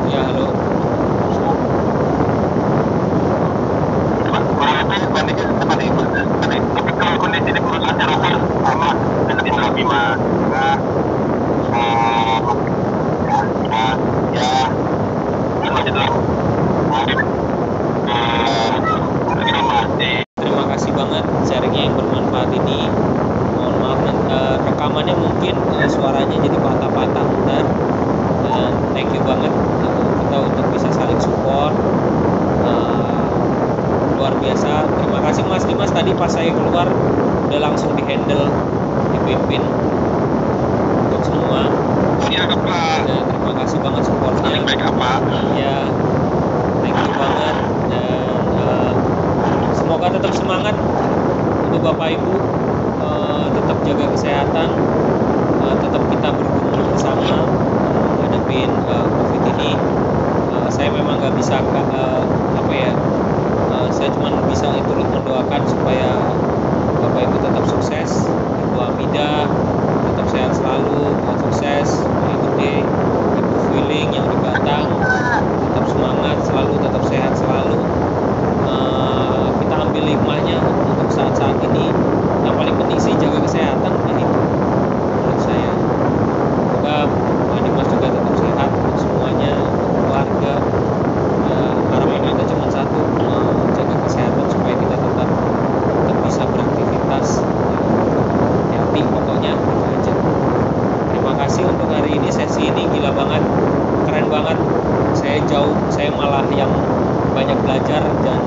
A: Ya, halo.
C: kondisi di perusahaan saya rasa sama dengan Indra Bima
A: Terima kasih banget sharingnya yang bermanfaat ini. Mohon maaf rekamannya mungkin suaranya jadi patah-patah bentar. Dan thank you banget kita untuk bisa saling support. Luar biasa. Terima kasih Mas Dimas, tadi pas saya keluar udah langsung dihandle, dipimpin untuk semua.
B: Siap Pak.
A: Ya, terima kasih banget supportnya.
B: Paling baik apa?
A: Ya, thank you banget, dan semoga tetap semangat untuk Bapak Ibu, tetap jaga kesehatan, tetap kita bergumul bersama menghadapin COVID ini. Saya memang nggak bisa saya cuma bisa turut mendoakan supaya Bapak Ibu tetap sukses, Ibu Amida tetap sehat selalu, sukses, Ibu Gede, Ibu Feeling yang di Batam tetap semangat selalu, tetap sehat selalu. Kita ambil hikmahnya untuk saat-saat ini. Yang paling penting sih jaga kesehatan, ini menurut saya. Semoga Pak Dimas juga tetap sehat untuk semuanya, keluarga. Ya, harapan kita cuma satu, jaga kesehatan supaya kita tetap bisa beraktivitas. Hati pokoknya itu aja. Terima kasih untuk hari ini, sesi ini gila banget, keren banget. Saya malah yang banyak belajar dan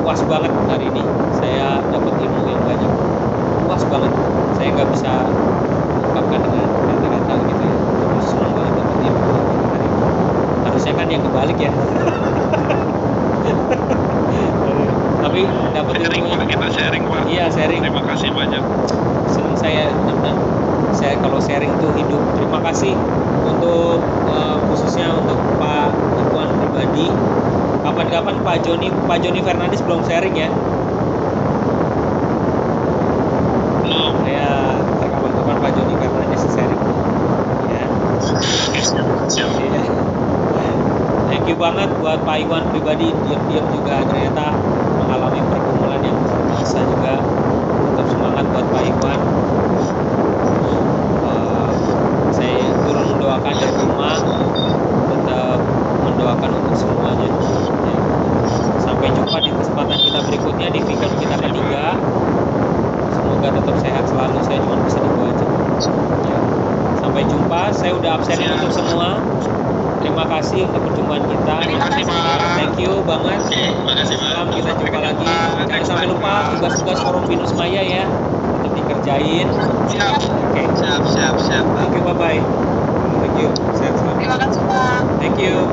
A: puas banget hari ini. Saya dapat ilmu yang banyak, puas banget. Saya nggak bisa ungkapkan dengan kata-kata gitu ya, tapi senang banget dapat ilmu hari ini. Harusnya kan yang kebalik ya. Tapi dapat
B: Sharing
A: ilmu.
B: Pak, kita sharing Pak.
A: Iya, sharing.
B: Terima kasih banyak.
A: Senang saya, benar-benar. Saya kalau sharing tuh hidup. Terima kasih untuk khususnya untuk Pak Iwan pribadi. Kapan-kapan Pak Joni Fernandes belum sharing ya?
B: Belum.
A: Ya, kapan-kapan Pak Joni Fernandes sharing. Ya. Iya. Thank you banget buat Pak Iwan pribadi, diam-diam juga ternyata mengalami pergumulan yang luar biasa juga. Tetap semangat buat Pak Iwan. Saya turun mendoakan dari rumah, tetap mendoakan untuk semuanya. Ya. Sampai jumpa di kesempatan kita berikutnya di Vicon kita ketiga. Semoga tetap sehat selalu. Saya cuma bisa itu aja. Ya. Sampai jumpa. Saya udah absenin untuk semua. Terima kasih untuk perjumpaan kita.
B: Terima kasih Pak.
A: Thank you banget.
C: Terima kasih Pak.
A: Salam, kita jumpa lagi. Jangan
B: Next
A: sampai
B: time,
A: lupa
B: Pak.
A: tugas-tugas forum Venus Maya ya. Tetap dikerjain.
B: Siap.
A: Oke.
C: Siap.
A: Thank you, bye-bye. Thank you. Sehat selalu.
D: Terima kasih Pak.
A: Thank you.